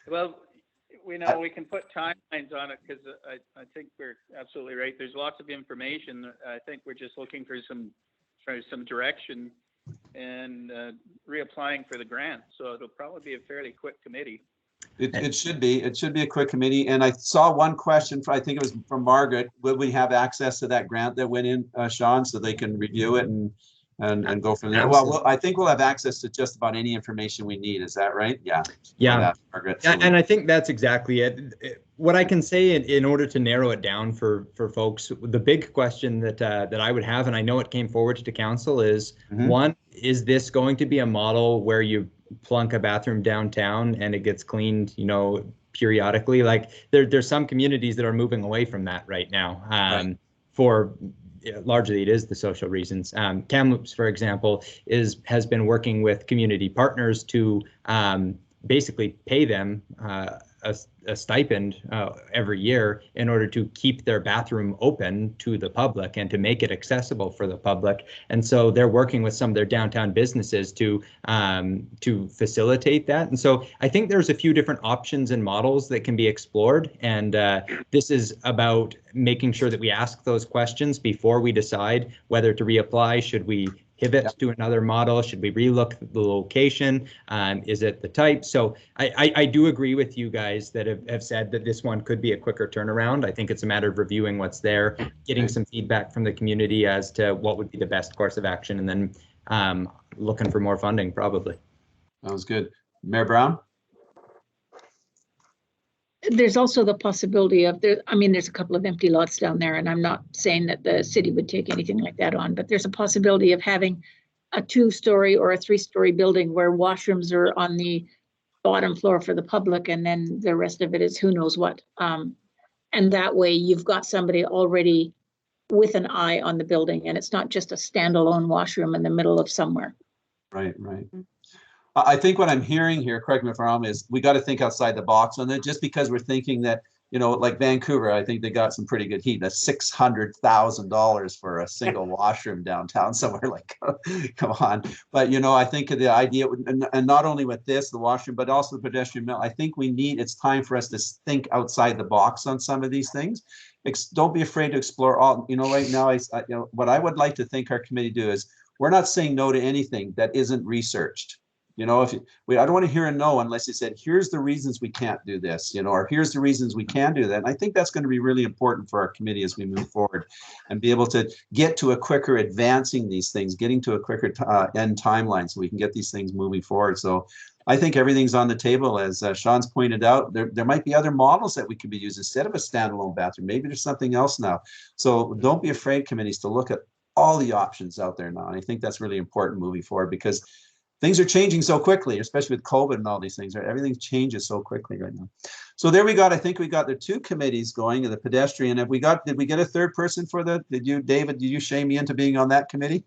Well, we can put timelines on it because I think we're absolutely right. There's lots of information. I think we're just looking for some direction and reapplying for the grant. So it'll probably be a fairly quick committee. It should be a quick committee. And I saw one question, I think it was from Margaret. Would we have access to that grant that went in, Sean, so they can review it and go from there? Well, I think we'll have access to just about any information we need. Is that right? Yeah. Margaret. So and I think that's exactly it. What I can say in order to narrow it down for folks, the big question that I would have, and I know it came forward to council, is one, is this going to be a model where you plunk a bathroom downtown and it gets cleaned, periodically? Like there's some communities that are moving away from that right now. For largely it is the social reasons. Kamloops, for example, has been working with community partners to basically pay them a stipend every year in order to keep their bathroom open to the public and to make it accessible for the public. And so they're working with some of their downtown businesses to facilitate that. And so I think there's a few different options and models that can be explored. And this is about making sure that we ask those questions before we decide whether to reapply. Should we pivot to another model? Should we relook the location? Is it the type? So I do agree with you guys that have said that this one could be a quicker turnaround. I think it's a matter of reviewing what's there, getting some feedback from the community as to what would be the best course of action, and then looking for more funding probably. That was good. Mayor Brown? There's also the possibility of there's a couple of empty lots down there, and I'm not saying that the city would take anything like that on, but there's a possibility of having a 2-story or a 3-story building where washrooms are on the bottom floor for the public, and then the rest of it is who knows what. And that way you've got somebody already with an eye on the building, and it's not just a standalone washroom in the middle of somewhere. Right. I think what I'm hearing here, correct me if I'm wrong, is we got to think outside the box on it. Just because we're thinking that, like Vancouver, I think they got some pretty good heat. That's $600,000 for a single washroom downtown somewhere. Like, come on. But, I think the idea, and not only with this, the washroom, but also the pedestrian mill, I think it's time for us to think outside the box on some of these things. Don't be afraid to explore all, right now, what I would like to think our committee do is we're not saying no to anything that isn't researched. I don't want to hear a no unless you said, here's the reasons we can't do this, or here's the reasons we can do that. And I think that's going to be really important for our committee as we move forward and be able to get to a quicker advancing these things, getting to a quicker end timeline so we can get these things moving forward. So I think everything's on the table. As Sean's pointed out, there might be other models that we could be using instead of a standalone bathroom. Maybe there's something else now. So don't be afraid, committees, to look at all the options out there now. And I think that's really important moving forward because things are changing so quickly, especially with COVID and all these things. Right? Everything changes so quickly right now. So there we got, I think we got the 2 committees going, the pedestrian. Did we get a third person for that? David, did you shame me into being on that committee?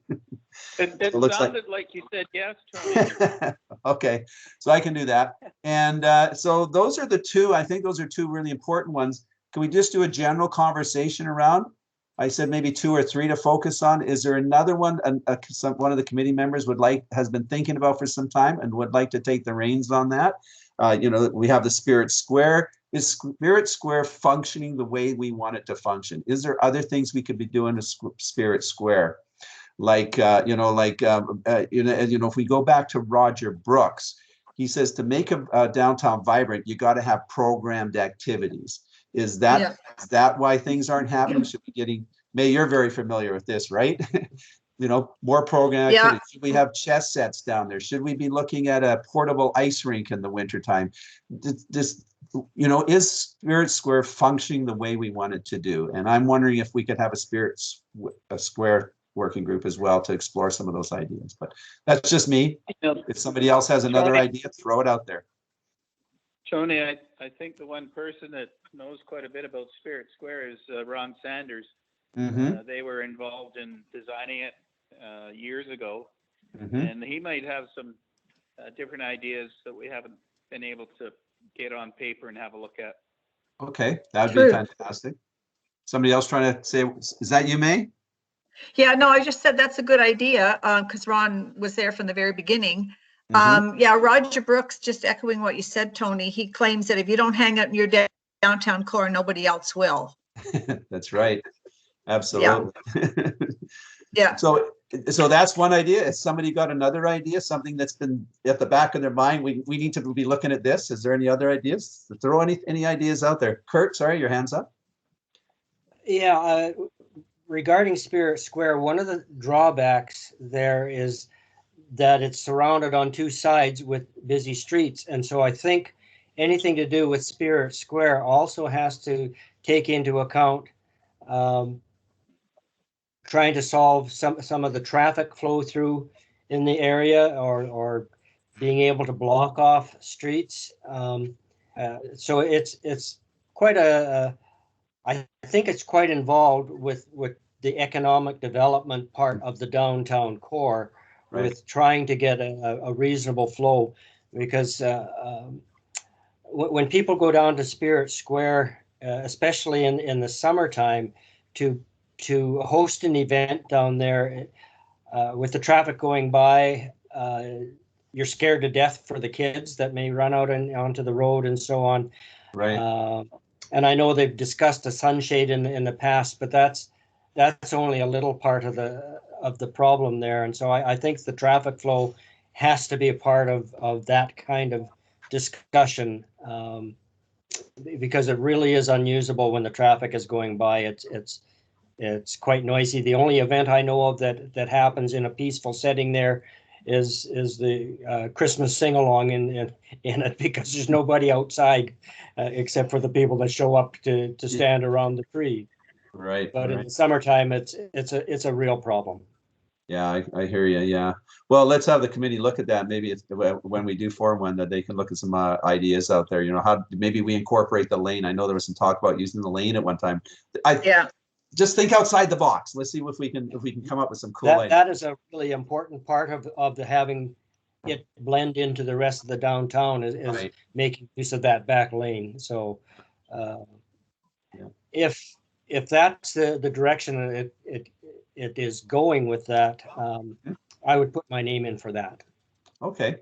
It sounded like you said yes, Tony. Okay, so I can do that. And so those are the 2, I think those are 2 really important ones. Can we just do a general conversation around? I said maybe 2 or 3 to focus on. Is there another one one of the committee members has been thinking about for some time and would like to take the reins on that? We have the Spirit Square. Is Spirit Square functioning the way we want it to function? Is there other things we could be doing to Spirit Square? Like, if we go back to Roger Brooks, he says to make a downtown vibrant, you got to have programmed activities. Is that why things aren't happening? Should be getting, May, you're very familiar with this, right? More program activities. Should we have chess sets down there? Should we be looking at a portable ice rink in the wintertime? Is Spirit Square functioning the way we want it to do? And I'm wondering if we could have a Square working group as well to explore some of those ideas. But that's just me. If somebody else has another idea, throw it out there. Tony, I think the one person that knows quite a bit about Spirit Square is Ron Sanders. Mm-hmm. They were involved in designing it years ago, Mm-hmm. and he might have some different ideas that we haven't been able to get on paper and have a look at. Okay, that would be fantastic. Somebody else trying to say, is that you, May? Yeah, no, I just said that's a good idea because Ron was there from the very beginning. Mm-hmm. Yeah, Roger Brooks, just echoing what you said, Tony, he claims that if you don't hang up in your downtown core, nobody else will. That's right. Absolutely. Yeah. So that's one idea. Has somebody got another idea, something that's been at the back of their mind? We need to be looking at this. Is there any other ideas? Throw any ideas out there. Kurt, sorry, your hand's up. Yeah, regarding Spirit Square, one of the drawbacks there is that it's surrounded on 2 sides with busy streets. And so I think anything to do with Spirit Square also has to take into account trying to solve some of the traffic flow through in the area or being able to block off streets. So it's quite I think it's quite involved with the economic development part of the downtown core, right, with trying to get a reasonable flow, because when people go down to Spirit Square, especially in the summertime, to host an event down there, with the traffic going by, you're scared to death for the kids that may run out onto the road and so on. Right. And I know they've discussed a sunshade in the past, but that's that's only a little part of the problem there. And so I think the traffic flow has to be a part of that kind of discussion, because it really is unusable when the traffic is going by. It's quite noisy. The only event I know of that happens in a peaceful setting there is the Christmas sing-along in it, because there's nobody outside except for the people that show up to stand around the tree. Right. But right. in the summertime, it's a real problem. Yeah, I hear you. Yeah. Well, let's have the committee look at that. Maybe when we do form one, that they can look at some ideas out there. You know, how maybe we incorporate the lane. I know there was some talk about using the lane at one time. Yeah. Just think outside the box. Let's see if we can come up with some cool ideas. That is a really important part of the having it blend into the rest of the downtown is Right. making use of that back lane. So if that's the direction it is going with that, I would put my name in for that. Okay.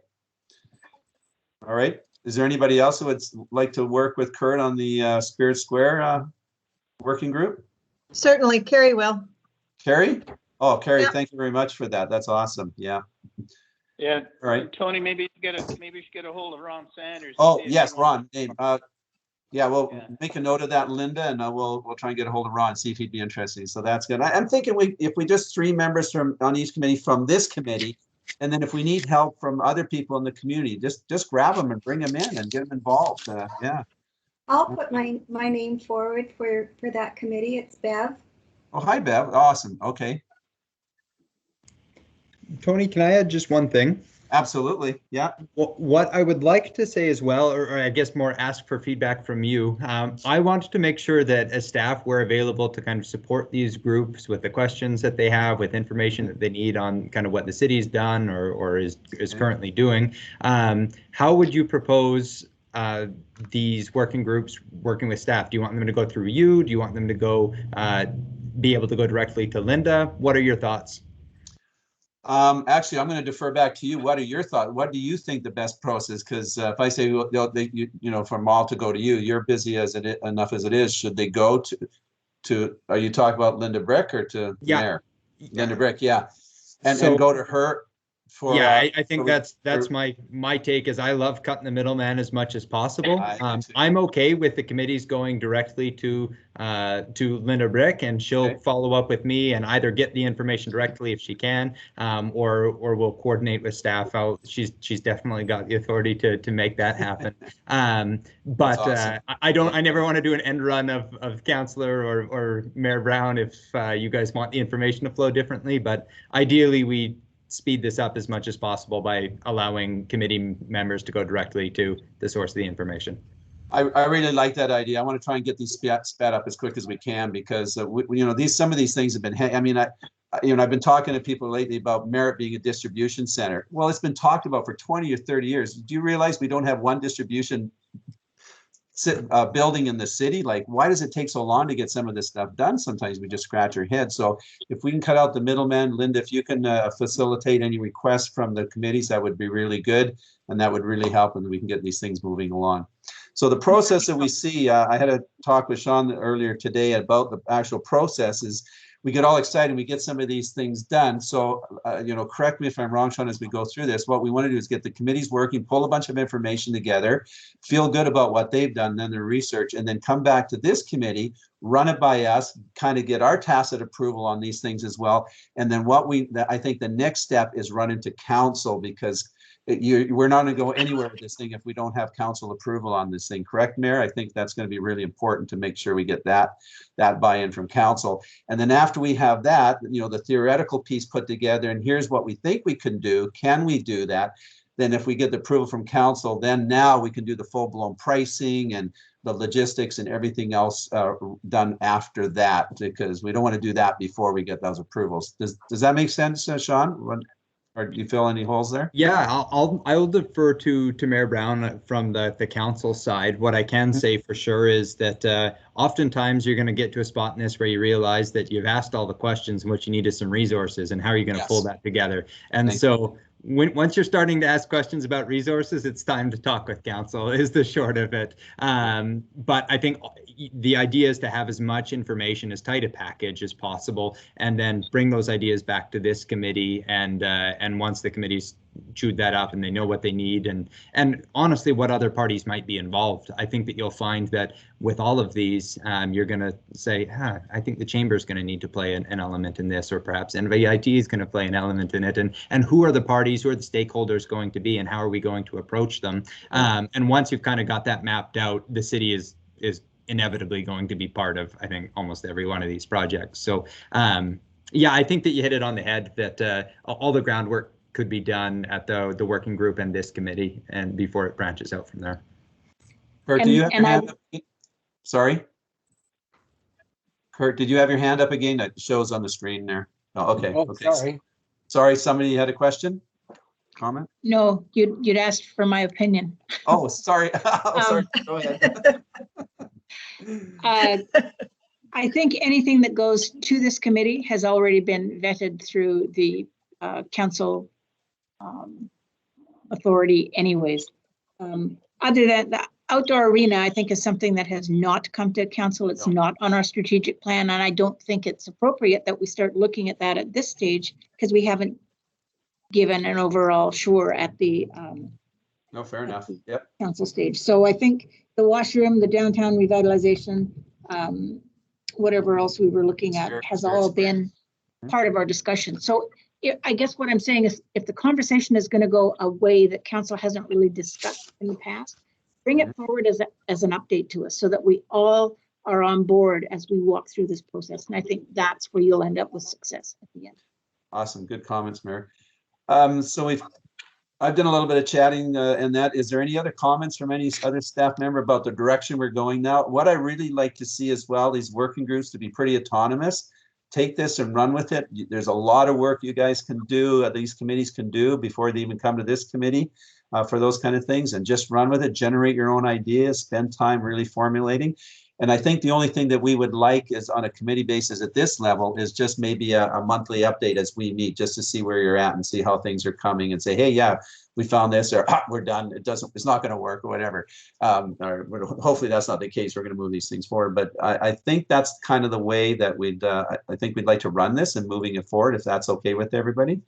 All right. Is there anybody else who would like to work with Kurt on the Spirit Square working group? Certainly, Carrie will. Carrie? Oh, Carrie, Yeah. Thank you very much for that. That's awesome. Yeah. Yeah. All right. Tony, maybe you should get a hold of Ron Sanders. and Oh, see if yes, he wants- Ron. Name. Yeah, we'll Yeah. make a note of that, Linda, and we'll try and get a hold of Ron, see if he'd be interested. So that's good. I'm thinking if we just 3 members on each committee from this committee, and then if we need help from other people in the community, just grab them and bring them in and get them involved. Yeah. I'll put my name forward for that committee. It's Bev. Oh, hi, Bev. Awesome. Okay. Tony, can I add just one thing? Absolutely. Yeah. What I would like to say as well, or I guess more ask for feedback from you, I want to make sure that as staff, we're available to kind of support these groups with the questions that they have, with information that they need on kind of what the city's done or is currently doing. How would you propose these working groups working with staff? Do you want them to go through you? Do you want them to go be able to go directly to Linda? What are your thoughts? Actually, I'm going to defer back to you. What are your thoughts? What do you think the best process? Because if I say, from all to go to you, you're busy enough as it is. Should they go to? Are you talking about Linda Brick or to Mayor? Linda Brick, yeah, and go to her. I think that's my take. Is I love cutting the middleman as much as possible. I'm okay with the committees going directly to Linda Brick, and she'll follow up with me and either get the information directly if she can, or we'll coordinate with staff. She's definitely got the authority to make that happen. But awesome. I never want to do an end run of Councillor or Mayor Brown if you guys want the information to flow differently. But ideally, we speed this up as much as possible by allowing committee members to go directly to the source of the information. I really like that idea. I want to try and get these sped up as quick as we can, because some of these things have been. I mean, I've been talking to people lately about Merritt being a distribution center. Well, it's been talked about for 20 or 30 years. Do you realize we don't have one distribution building in the city? Like, why does it take so long to get some of this stuff done? Sometimes we just scratch our head. So if we can cut out the middleman, Linda, if you can facilitate any requests from the committees, that would be really good, and that would really help, and we can get these things moving along. So the process that we see, I had a talk with Sean earlier today about the actual processes. We get all excited, we get some of these things done. So, correct me if I'm wrong, Sean, as we go through this. What we want to do is get the committees working, pull a bunch of information together, feel good about what they've done, then their research, and then come back to this committee, run it by us, kind of get our tacit approval on these things as well. And then I think the next step is run into council, because we're not going to go anywhere with this thing if we don't have council approval on this thing. Correct, Mayor? I think that's going to be really important to make sure we get that buy-in from council. And then after we have that, the theoretical piece put together, and here's what we think we can do. Can we do that? Then if we get the approval from council, then now we can do the full-blown pricing and the logistics and everything else done after that, because we don't want to do that before we get those approvals. Does that make sense, Sean? Or do you feel any holes there? Yeah, I'll defer to Mayor Brown from the council side. What I can say for sure is that oftentimes you're going to get to a spot in this where you realize that you've asked all the questions and what you need is some resources, and how are you going to pull that together. And so once you're starting to ask questions about resources, it's time to talk with council is the short of it. But I think the idea is to have as much information, as tight a package as possible, and then bring those ideas back to this committee. And once the committee's chewed that up and they know what they need, and honestly what other parties might be involved, I think that you'll find that with all of these, you're going to say, I think the chamber is going to need to play an element in this, or perhaps NVIT is going to play an element in it, and who are the parties, who are the stakeholders going to be, and how are we going to approach them. And once you've kind of got that mapped out, the city is inevitably going to be part of, I think, almost every one of these projects. So yeah, I think that you hit it on the head, that all the groundwork could be done at the working group and this committee, and before it branches out from there. Kurt, do you have your hand up? Sorry, Kurt, did you have your hand up again? It shows on the screen there. Oh, okay. Oh, okay. Sorry, somebody had a question, comment? No, you'd asked for my opinion. Oh, sorry. Oh, sorry. Go ahead. I think anything that goes to this committee has already been vetted through the council authority anyways. Other than the outdoor arena, I think is something that has not come to council. It's not on our strategic plan, and I don't think it's appropriate that we start looking at that at this stage, because we haven't given an overall sure at the no, fair enough. Yep. Council stage. So I think the washroom, the downtown revitalization, whatever else we were looking at has all been part of our discussion. So I guess what I'm saying is, if the conversation is going to go a way that council hasn't really discussed in the past, bring it forward as an update to us, so that we all are on board as we walk through this process. And I think that's where you'll end up with success at the end. Awesome. Good comments, Mayor. So I've done a little bit of chatting and that. Is there any other comments from any other staff member about the direction we're going now? What I really like to see as well, these working groups to be pretty autonomous. Take this and run with it. There's a lot of work you guys can do, these committees can do before they even come to this committee for those kind of things, and just run with it, generate your own ideas, spend time really formulating. And I think the only thing that we would like is on a committee basis at this level is just maybe a monthly update as we meet, just to see where you're at and see how things are coming, and say, hey, yeah, we found this, or we're done. It's not going to work, or whatever. Or hopefully that's not the case. We're going to move these things forward. But I think that's kind of the way that I think we'd like to run this and moving it forward, if that's okay with everybody.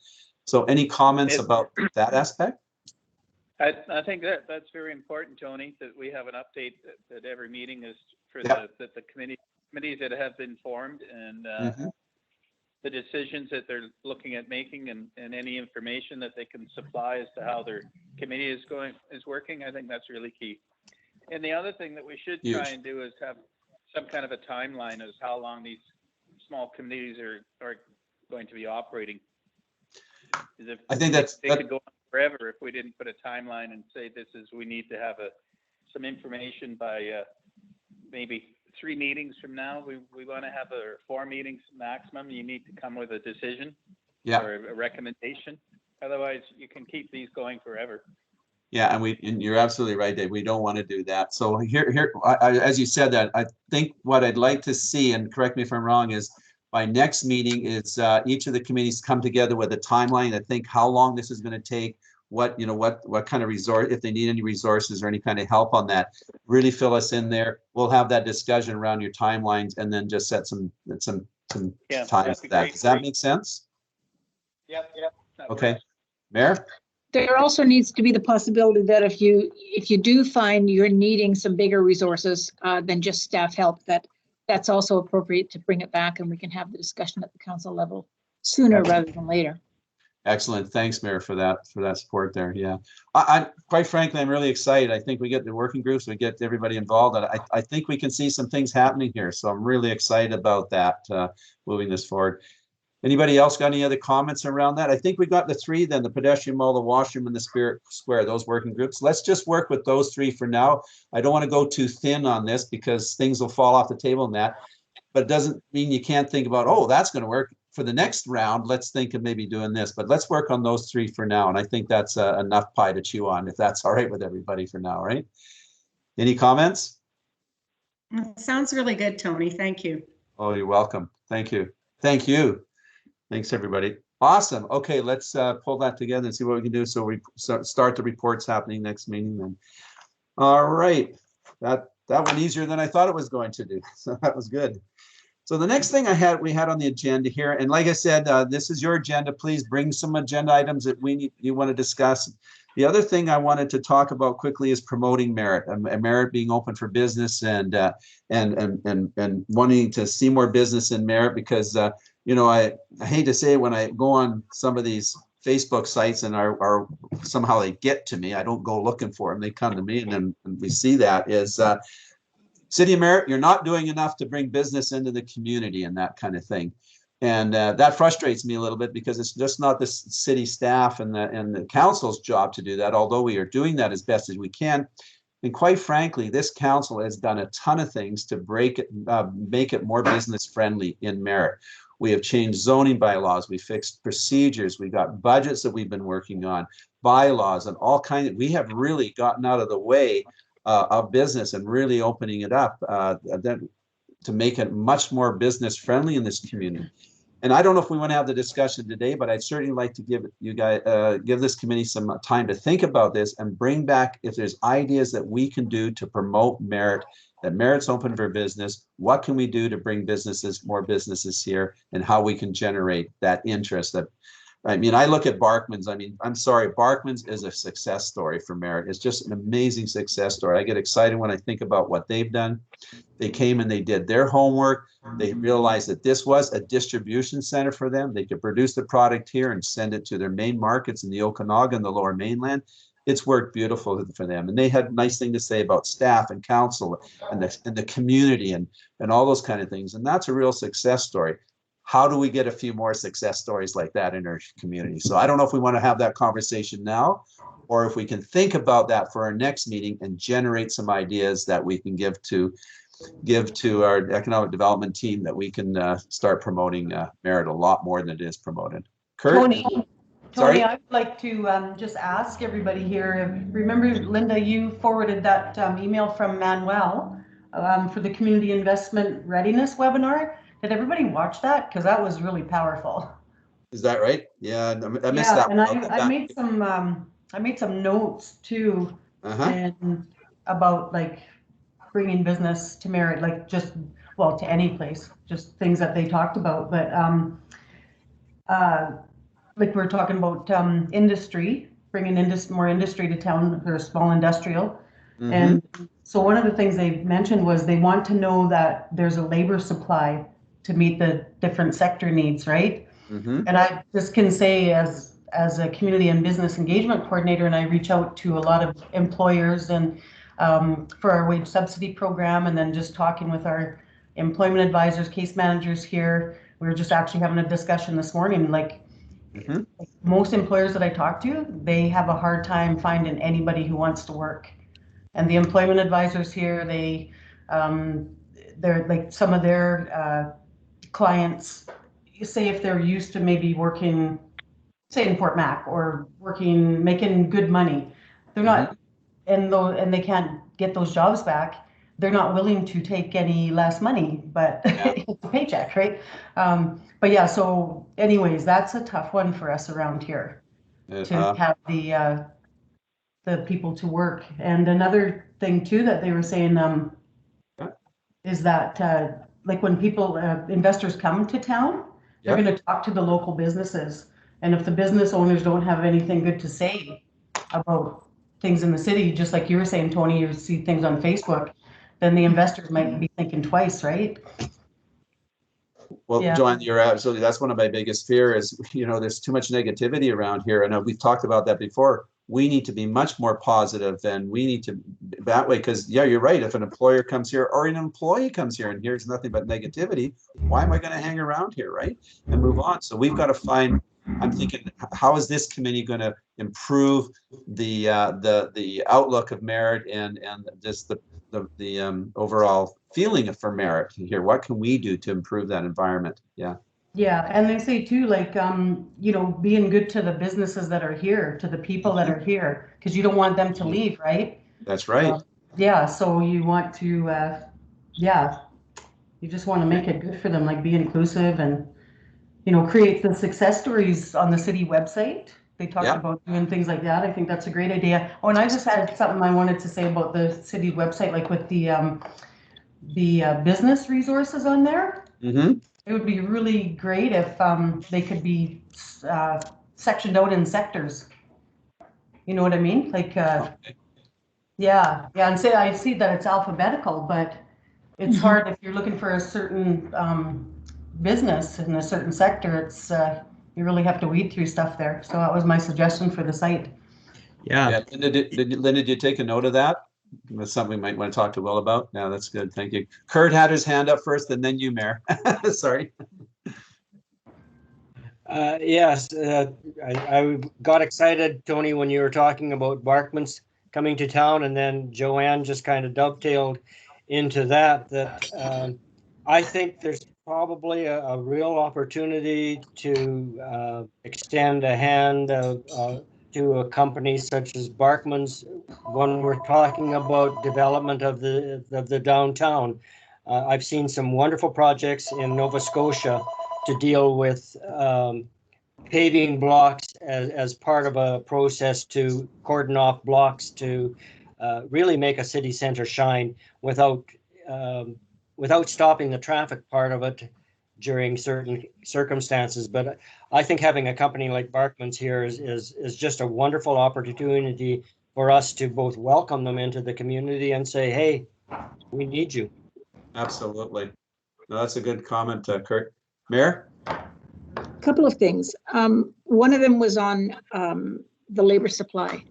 So any comments about that aspect? I think that's very important, Tony, that we have an update at every meeting is for the committees that have been formed, and the decisions that they're looking at making, and any information that they can supply as to how their committee is working. I think that's really key. And the other thing that we should try and do is have some kind of a timeline as how long these small committees are going to be operating. I think they could go on forever if we didn't put a timeline and say we need to have some information by maybe 3 meetings from now. We want to have 4 meetings maximum. You need to come with a decision or a recommendation. Otherwise, you can keep these going forever. Yeah, and you're absolutely right, Dave. We don't want to do that. So here, as you said that, I think what I'd like to see, and correct me if I'm wrong, is by next meeting is each of the committees come together with a timeline. I think how long this is going to take, what kind of resource, if they need any resources or any kind of help on that, really fill us in there. We'll have that discussion around your timelines, and then just set some times for that. Does that make sense? Yep. Okay, Mayor? There also needs to be the possibility that if you do find you're needing some bigger resources than just staff help, that's also appropriate to bring it back, and we can have the discussion at the council level sooner rather than later. Excellent. Thanks, Mayor, for that support there. Yeah, I quite frankly, I'm really excited. I think we get the working groups, we get everybody involved, and I think we can see some things happening here. So I'm really excited about that, moving this forward. Anybody else got any other comments around that? I think we got the 3 then, the pedestrian mall, the washroom, and the Spirit Square, those working groups. Let's just work with those 3 for now. I don't want to go too thin on this, because things will fall off the table in that, but it doesn't mean you can't think about, oh, that's going to work for the next round. Let's think of maybe doing this, but let's work on those 3 for now. And I think that's enough pie to chew on, if that's all right with everybody for now, right? Any comments? Sounds really good, Tony. Thank you. Oh, you're welcome. Thank you. Thank you. Thanks, everybody. Awesome. Okay, let's pull that together and see what we can do. So we start the reports happening next meeting then. All right, that went easier than I thought it was going to do. So that was good. So the next thing we had on the agenda here, and like I said, this is your agenda. Please bring some agenda items that you want to discuss. The other thing I wanted to talk about quickly is promoting Merit, and Merit being open for business, and wanting to see more business in Merit, because you know, I hate to say it, when I go on some of these Facebook sites and are somehow they get to me, I don't go looking for them, they come to me, and then we see that is City of Merit, you're not doing enough to bring business into the community and that kind of thing. And that frustrates me a little bit, because it's just not the city staff and the council's job to do that, although we are doing that as best as we can. And quite frankly, this council has done a ton of things to make it more business friendly in Merit. We have changed zoning bylaws, we fixed procedures, we got budgets that we've been working on, bylaws, and all kinds. We have really gotten out of the way of business and really opening it up to make it much more business friendly in this community. And I don't know if we want to have the discussion today, but I'd certainly like to give you guys, give this committee some time to think about this and bring back, if there's ideas that we can do to promote Merit, that Merit's open for business. What can we do to bring more businesses here, and how we can generate that interest? I mean, I look at Barkman's. I mean, I'm sorry, Barkman's is a success story for Merit. It's just an amazing success story. I get excited when I think about what they've done. They came and they did their homework. They realized that this was a distribution center for them. They could produce the product here and send it to their main markets in the Okanagan and the Lower Mainland. It's worked beautiful for them. And they had a nice thing to say about staff and council and the community and all those kind of things. And that's a real success story. How do we get a few more success stories like that in our community? So I don't know if we want to have that conversation now, or if we can think about that for our next meeting and generate some ideas that we can give to our economic development team, that we can start promoting Merit a lot more than it is promoted. Kurt? Tony, I'd like to just ask everybody here, remember, Linda, you forwarded that email from Manuel for the Community Investment Readiness webinar. Did everybody watch that? Because that was really powerful. Is that right? Yeah, I missed that. And I made some notes too, and about like bringing business to Merit, like just, well, to any place, just things that they talked about. But like we're talking about industry, bringing more industry to town, or small industrial. And so one of the things they mentioned was they want to know that there's a labor supply to meet the different sector needs, right? And I just can say, as a community and business engagement coordinator, and I reach out to a lot of employers and for our wage subsidy program, and then just talking with our employment advisors, case managers here. We were just actually having a discussion this morning, like most employers that I talk to, they have a hard time finding anybody who wants to work. And the employment advisors here, they're like, some of their clients, say if they're used to maybe working, say in Fort Mac, or making good money, they're not, and they can't get those jobs back, they're not willing to take any less money, but it's a paycheck, right? But yeah, so anyways, that's a tough one for us around here, to have the people to work. And another thing too that they were saying is that like when people, investors come to town, they're going to talk to the local businesses. And if the business owners don't have anything good to say about things in the city, just like you were saying, Tony, you see things on Facebook, then the investors might be thinking twice, right? Well, Joanne, you're absolutely, that's one of my biggest fears is, you know, there's too much negativity around here. I know we've talked about that before. We need to be much more positive, and we need to that way, because yeah, you're right. If an employer comes here or an employee comes here and hears nothing but negativity, why am I going to hang around here, right? And move on. So we've got to find, I'm thinking, how is this committee going to improve the outlook of Merit and just the overall feeling for Merit here? What can we do to improve that environment? Yeah, and they say too, like, you know, being good to the businesses that are here, to the people that are here, because you don't want them to leave, right? That's right. Yeah, so you want to, you just want to make it good for them, like be inclusive and create the success stories on the city website. They talked Yeah. about doing things like that. I think that's a great idea. Oh, and I just had something I wanted to say about the city website, like with the business resources on there. Mm-hmm. It would be really great if they could be sectioned out in sectors. You know what I mean? Like, yeah, and say I see that it's alphabetical, but it's hard if you're looking for a certain business in a certain sector. It's you really have to weed through stuff there. So that was my suggestion for the site. Yeah. Linda, did you take a note of that? That's something we might want to talk to Will about. Yeah, that's good. Thank you. Kurt had his hand up first, and then you, Mayor. Sorry. Yes, I got excited, Tony, when you were talking about Barkman's coming to town, and then Joanne just kind of dovetailed into that. I think there's probably a real opportunity to extend a hand to a company such as Barkman's when we're talking about development of the downtown. I've seen some wonderful projects in Nova Scotia to deal with paving blocks as part of a process to cordon off blocks to really make a city center shine without stopping the traffic part of it during certain circumstances. But I think having a company like Barkman's here is just a wonderful opportunity for us to both welcome them into the community and say, hey, we need you. Absolutely. No, that's a good comment, Kurt. Mayor? Couple of things. One of them was on the labor supply.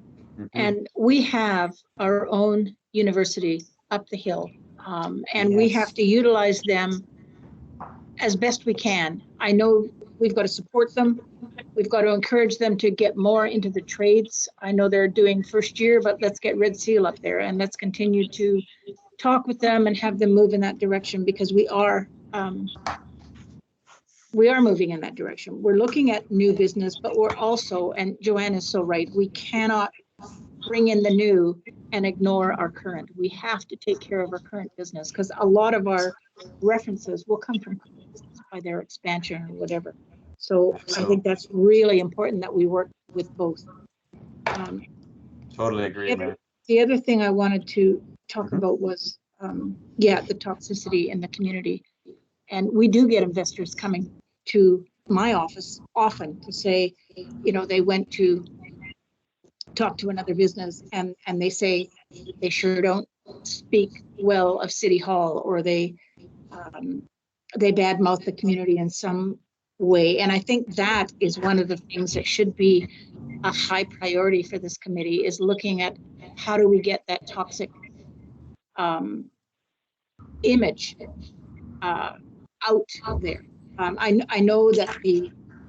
And we have our own university up the hill, and we have to utilize them as best we can. I know we've got to support them. We've got to encourage them to get more into the trades. I know they're doing first year, but let's get Red Seal up there and let's continue to talk with them and have them move in that direction, because we are moving in that direction. We're looking at new business, but we're also, and Joanne is so right, we cannot bring in the new and ignore our current. We have to take care of our current business, because a lot of our references will come from by their expansion or whatever. So I think that's really important that we work with both. Totally agree, man. The other thing I wanted to talk about was, the toxicity in the community. And we do get investors coming to my office often to say, they went to talk to another business and they say they sure don't speak well of City Hall, or they badmouth the community in some way. And I think that is one of the things that should be a high priority for this committee, is looking at how do we get that toxic image out there. I know that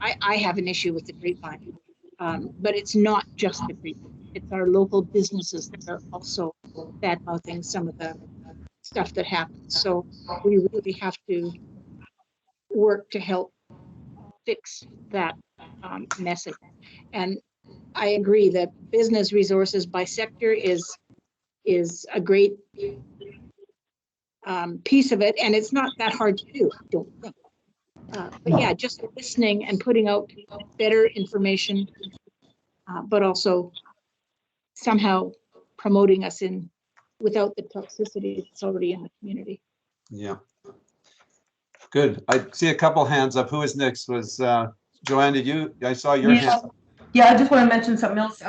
I have an issue with the Grapevine, but it's not just the Grapevine. It's our local businesses that are also bad-mouthing some of the stuff that happens. So we really have to work to help fix that message. And I agree that business resources by sector is a great piece of it, and it's not that hard to do, I don't think. But yeah, just listening and putting out better information, but also somehow promoting us in without the toxicity that's already in the community. Yeah. Good. I see a couple hands up. Who is next? Was Joanne, I saw your hand. Yeah, I just want to mention something else.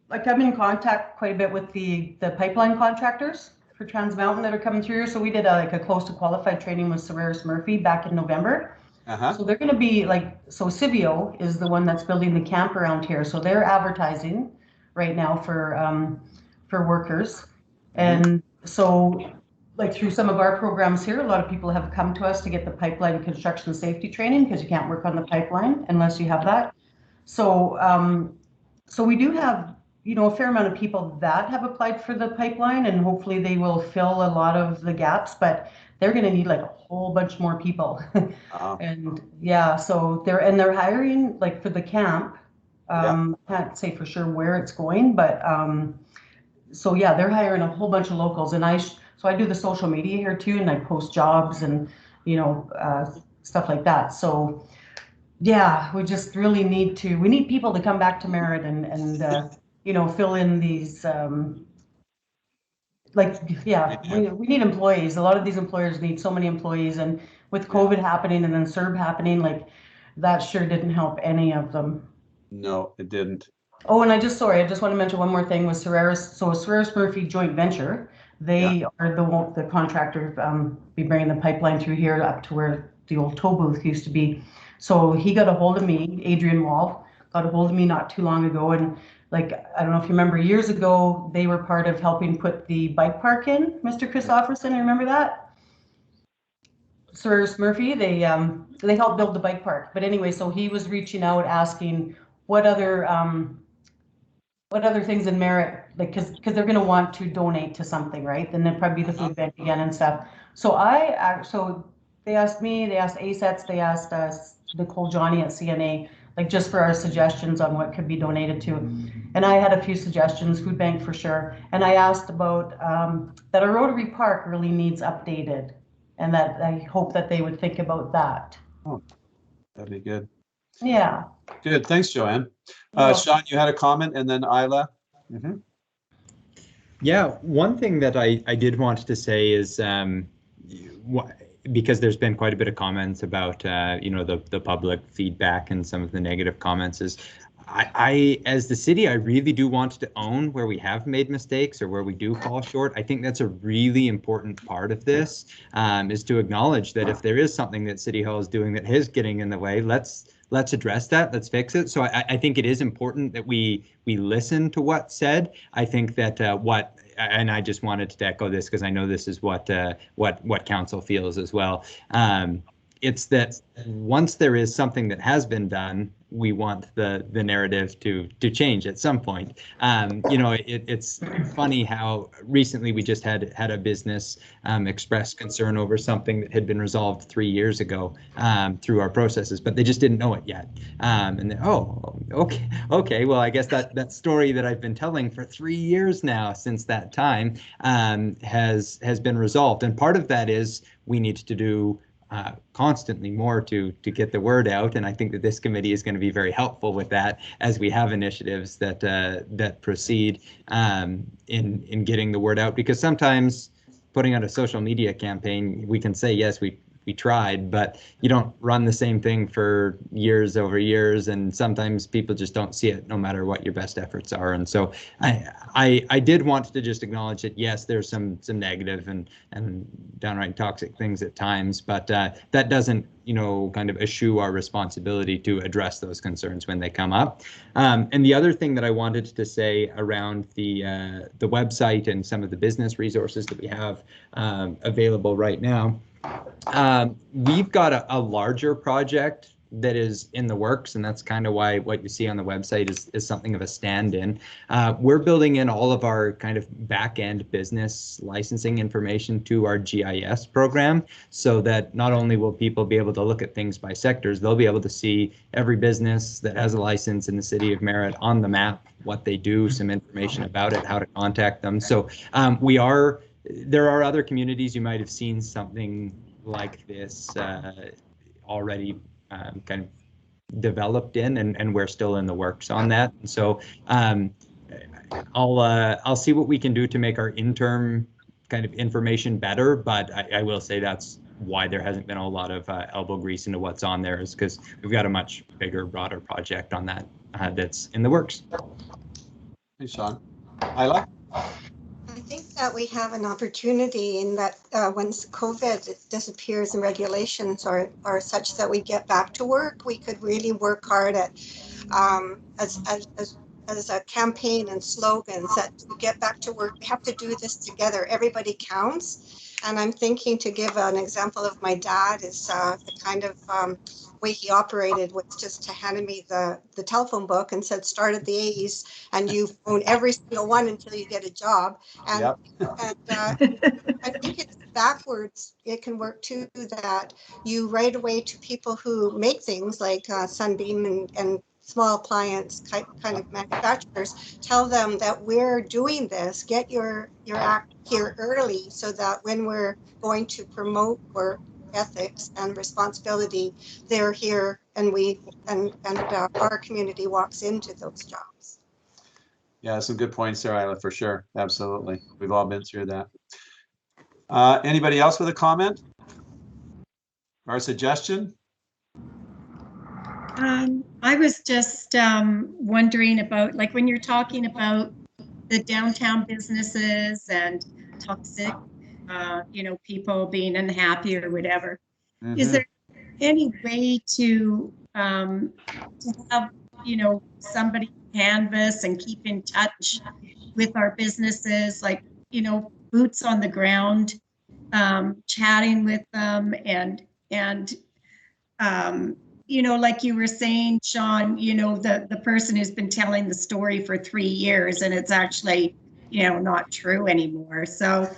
Like I'm in contact quite a bit with the pipeline contractors for Trans Mountain that are coming through. So we did a close to qualified training with Solaris Murphy back in November. So they're going to be Civio is the one that's building the camp around here. So they're advertising right now for workers. And so through some of our programs here, a lot of people have come to us to get the pipeline construction safety training, because you can't work on the pipeline unless you have that. So so we do have a fair amount of people that have applied for the pipeline, and hopefully they will fill a lot of the gaps, but they're going to need a whole bunch more people. And yeah, so they're hiring for the camp. Can't say for sure where it's going, but so yeah, they're hiring a whole bunch of locals, and so I do the social media here too, and I post jobs and stuff like that. So yeah, we just really need to, we need people to come back to Merritt and you know, fill in these, like, yeah, we need employees. A lot of these employers need so many employees, and with COVID happening and then CERB happening, like, that sure didn't help any of them. No, it didn't. Oh, and I just want to mention one more thing with Solaris. So Solaris Murphy joint venture, they are the contractor, be bringing the pipeline through here up to where the old toll booth used to be. So he got a hold of me, Adrian Wall, got a hold of me not too long ago. And like, I don't know if you remember, years ago, they were part of helping put the bike park in, Mr. Christopherson, you remember that? Solaris Murphy, they helped build the bike park. But anyway, so he was reaching out asking what other things in Merritt, like, because they're going to want to donate to something, right? Then there'll probably be the food bank again and stuff. So so they asked me, they asked ASETS, they asked Nicole Johnny at CNA, like, just for our suggestions on what could be donated to. And I had a few suggestions, food bank for sure. And I asked about that our Rotary Park really needs updated, and that I hope that they would think about that. Oh, that'd be good. Yeah. Good. Thanks, Joanne. Sean, you had a comment, and then Isla. Mm-hmm. Yeah, one thing that I did want to say is because there's been quite a bit of comments about you know, the public feedback and some of the negative comments, is I as the city, I really do want to own where we have made mistakes or where we do fall short. I think that's a really important part of this, is to acknowledge that if there is something that City Hall is doing that is getting in the way, let's address that, let's fix it. So I think it is important that we listen to what's said. I think that and I just wanted to echo this because I know this is what council feels as well. It's that once there is something that has been done, we want the narrative to change at some point. You know, it's funny how recently we just had a business express concern over something that had been resolved 3 years ago through our processes, but they just didn't know it yet. And then, oh, okay, well, I guess that story that I've been telling for 3 years now since that time has been resolved. And part of that is we need to do constantly more to get the word out, and I think that this committee is going to be very helpful with that as we have initiatives that proceed in getting the word out. Because sometimes putting out a social media campaign, we can say yes, we tried, but you don't run the same thing for years over years, and sometimes people just don't see it no matter what your best efforts are. And so I did want to just acknowledge that yes, there's some negative and downright toxic things at times, but that doesn't, you know, kind of eschew our responsibility to address those concerns when they come up. And the other thing that I wanted to say around the website and some of the business resources that we have available right now, we've got a larger project that is in the works, and that's kind of why what you see on the website is something of a stand-in. We're building in all of our kind of back-end business licensing information to our GIS program, so that not only will people be able to look at things by sectors, they'll be able to see every business that has a license in the city of Merritt on the map, what they do, some information about it, how to contact them. So there are other communities you might have seen something like this already kind of developed in, and we're still in the works on that. And so I'll see what we can do to make our interim kind of information better, but I will say that's why there hasn't been a lot of elbow grease into what's on there, is because we've got a much bigger, broader project on that that's in the works. Hey, Sean. Isla? I think that we have an opportunity in that once COVID disappears and regulations are such that we get back to work, we could really work hard at as a campaign and slogans that we get back to work. We have to do this together. Everybody counts. And I'm thinking, to give an example of my dad, is the kind of way he operated was just to hand me the telephone book and said, start at the A's and you phone every single one until you get a job. And, yep. I think it's backwards. It can work too, that you write away to people who make things like Sunbeam and small appliance kind of manufacturers, tell them that we're doing this, get your act here early, so that when we're going to promote or ethics and responsibility, they're here and our community walks into those jobs. Yeah, some good points there, Isla, for sure. Absolutely. We've all been through that. Anybody else with a comment or a suggestion? I was just wondering about, like, when you're talking about the downtown businesses and toxic, people being unhappy or whatever. Mm-hmm. Is there any way to have, somebody canvas and keep in touch with our businesses, like, boots on the ground, chatting with them and like you were saying, Sean, the person who's been telling the story for 3 years and it's actually, not true anymore. So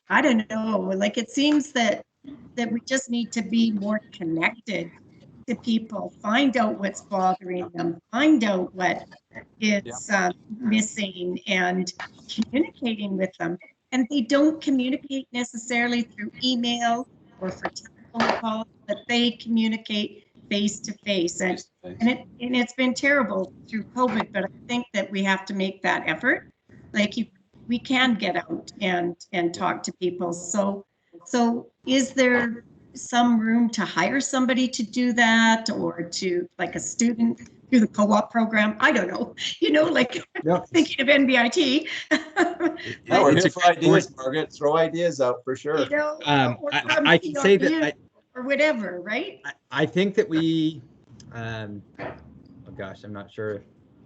I don't know, like, it seems that we just need to be more connected to people, find out what's bothering them, find out what is missing and communicating with them. And they don't communicate necessarily through email or for telephone calls, but they communicate face to face, and it's been terrible through COVID. But I think that we have to make that effort. Like, we can get out and talk to people. So is there some room to hire somebody to do that, or to, like, a student through the co-op program? I don't know. Thinking of NBIT. No, we're here for ideas, Margaret. Throw ideas out for sure. I can say that. Or whatever, right? I think that we, oh gosh, I'm not sure.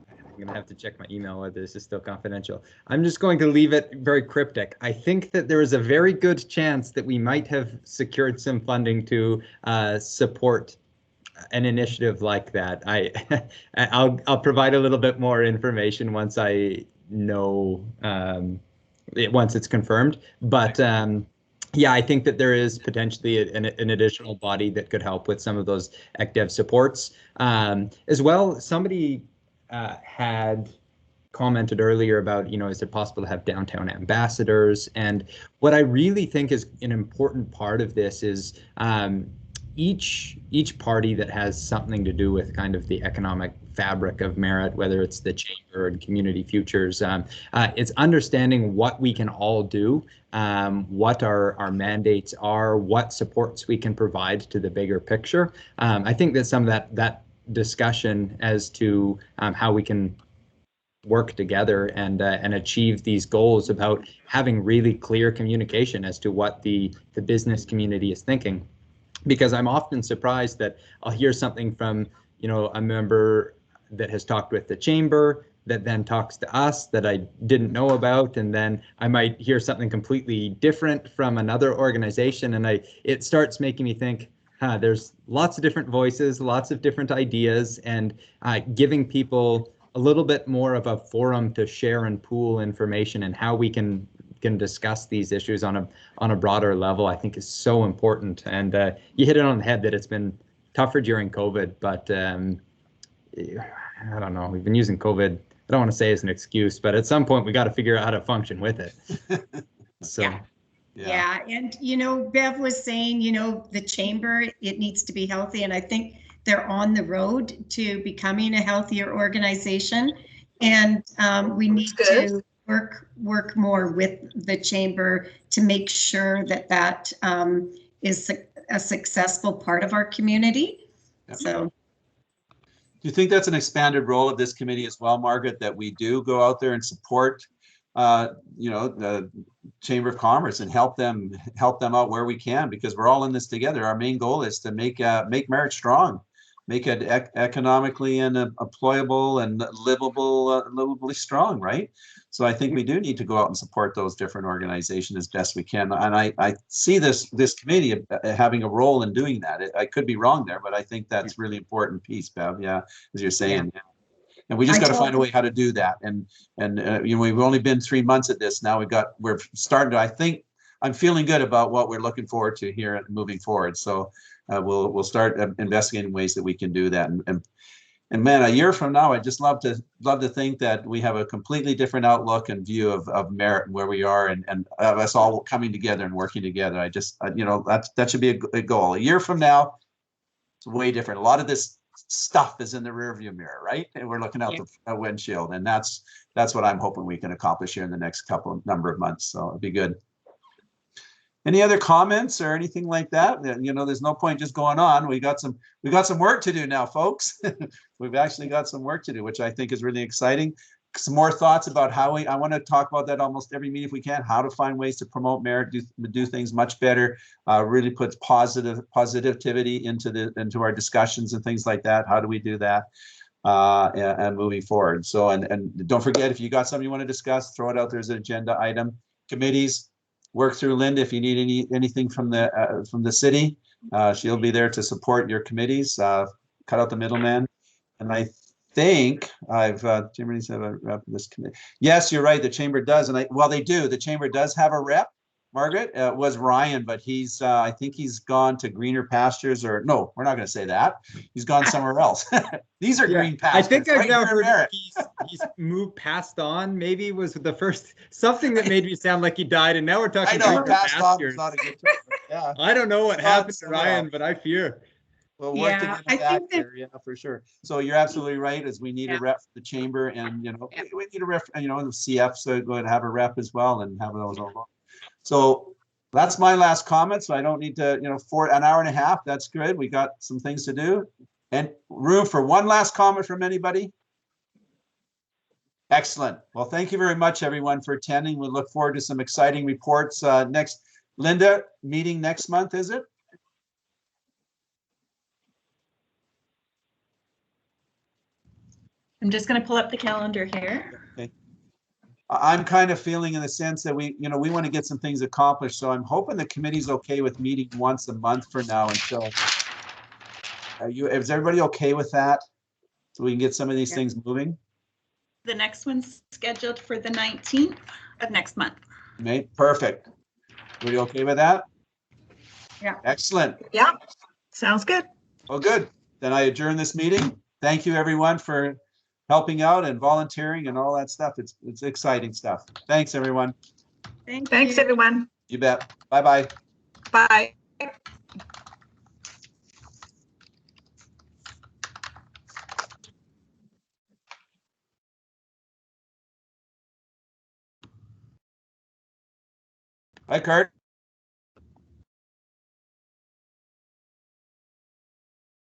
I'm going to have to check my email whether this is still confidential. I'm just going to leave it very cryptic. I think that there is a very good chance that we might have secured some funding to support an initiative like that. I'll provide a little bit more information once I know, once it's confirmed. But yeah, I think that there is potentially an additional body that could help with some of those ECDEV supports. As well, somebody had commented earlier about, is it possible to have downtown ambassadors? And what I really think is an important part of this is each party that has something to do with kind of the economic fabric of Merritt, whether it's the Chamber and Community Futures, it's understanding what we can all do, what our mandates are, what supports we can provide to the bigger picture. I think that some of that discussion as to how we can work together and achieve these goals about having really clear communication as to what the business community is thinking. Because I'm often surprised that I'll hear something from, a member that has talked with the Chamber that then talks to us that I didn't know about, and then I might hear something completely different from another organization, and it starts making me think, there's lots of different voices, lots of different ideas, and giving people a little bit more of a forum to share and pool information and how we can discuss these issues on a broader level, I think is so important. And you hit it on the head that it's been tougher during COVID, but I don't know, we've been using COVID, I don't want to say as an excuse, but at some point we got to figure out how to function with it. So yeah. And Bev was saying, the Chamber, it needs to be healthy, and I think they're on the road to becoming a healthier organization, and we need to work more with the Chamber to make sure that is a successful part of our community. Yep. So, do you think that's an expanded role of this committee as well, Margaret, that we do go out there and support the Chamber of Commerce and help them out where we can, because we're all in this together. Our main goal is to make Merritt strong, make it economically and employable and livably strong, right? So I think we do need to go out and support those different organizations as best we can. And I see this committee having a role in doing that. I could be wrong there, but I think that's really important piece, Bev. Yeah, as you're saying. Yeah. And we just got to find a way how to do that. And we've only been 3 months at this now. We're starting to. I think I'm feeling good about what we're looking forward to here moving forward. So we'll start investigating ways that we can do that. And And man, a year from now, I'd just love to think that we have a completely different outlook and view of merit and where we are, and us all coming together and working together. That should be a goal. A year from now, it's way different. A lot of this stuff is in the rearview mirror, right? And we're looking out the windshield, and that's what I'm hoping we can accomplish here in the next number of months. So it'd be good. Any other comments or anything like that? There's no point just going on. We got some work to do now, folks. We've actually got some work to do, which I think is really exciting. Some more thoughts about how I want to talk about that almost every meeting if we can, how to find ways to promote merit, do things much better, really put positivity into our discussions and things like that. How do we do that? And moving forward. So, and don't forget, if you got something you want to discuss, throw it out there as an agenda item. Committees, work through Linda if you need anything from the city. She'll be there to support your committees. Cut out the middleman. And I think Chamberlain's have a rep in this committee. Yes, you're right. The chamber does, and they do. The chamber does have a rep. Margaret, it was Ryan, but he's I think he's gone to greener pastures, or no, we're not going to say that. He's gone somewhere else. These are green pastures. I think I've now heard merit. he's moved passed on. Maybe was the first something that made me sound like he died, and now we're talking greener passed on pastures. is not a good term, yeah. I don't know what happened to Ryan, but I fear. We'll work to get back there, yeah, for sure. So you're absolutely right. As we need a rep for the chamber, and we need a rep, the CF, so go and have a rep as well, and have those all along. So that's my last comment. So I don't need to, for an hour and a half. That's good. We got some things to do, and room for one last comment from anybody. Excellent. Well, thank you very much, everyone, for attending. We look forward to some exciting reports next. Linda, meeting next month, is it? I'm just going to pull up the calendar here. Okay. I'm kind of feeling in the sense that we want to get some things accomplished. So I'm hoping the committee's okay with meeting once a month for now until. Is everybody okay with that? So we can get some of these things moving? The next one's scheduled for the 19th of next month. Okay, perfect. Everybody okay with that? Yeah. Excellent. Yeah, sounds good. Well, good. Then I adjourn this meeting. Thank you, everyone, for helping out and volunteering and all that stuff. It's exciting stuff. Thanks, everyone. Thanks, everyone. You bet. Bye-bye. Bye. Bye, Kurt.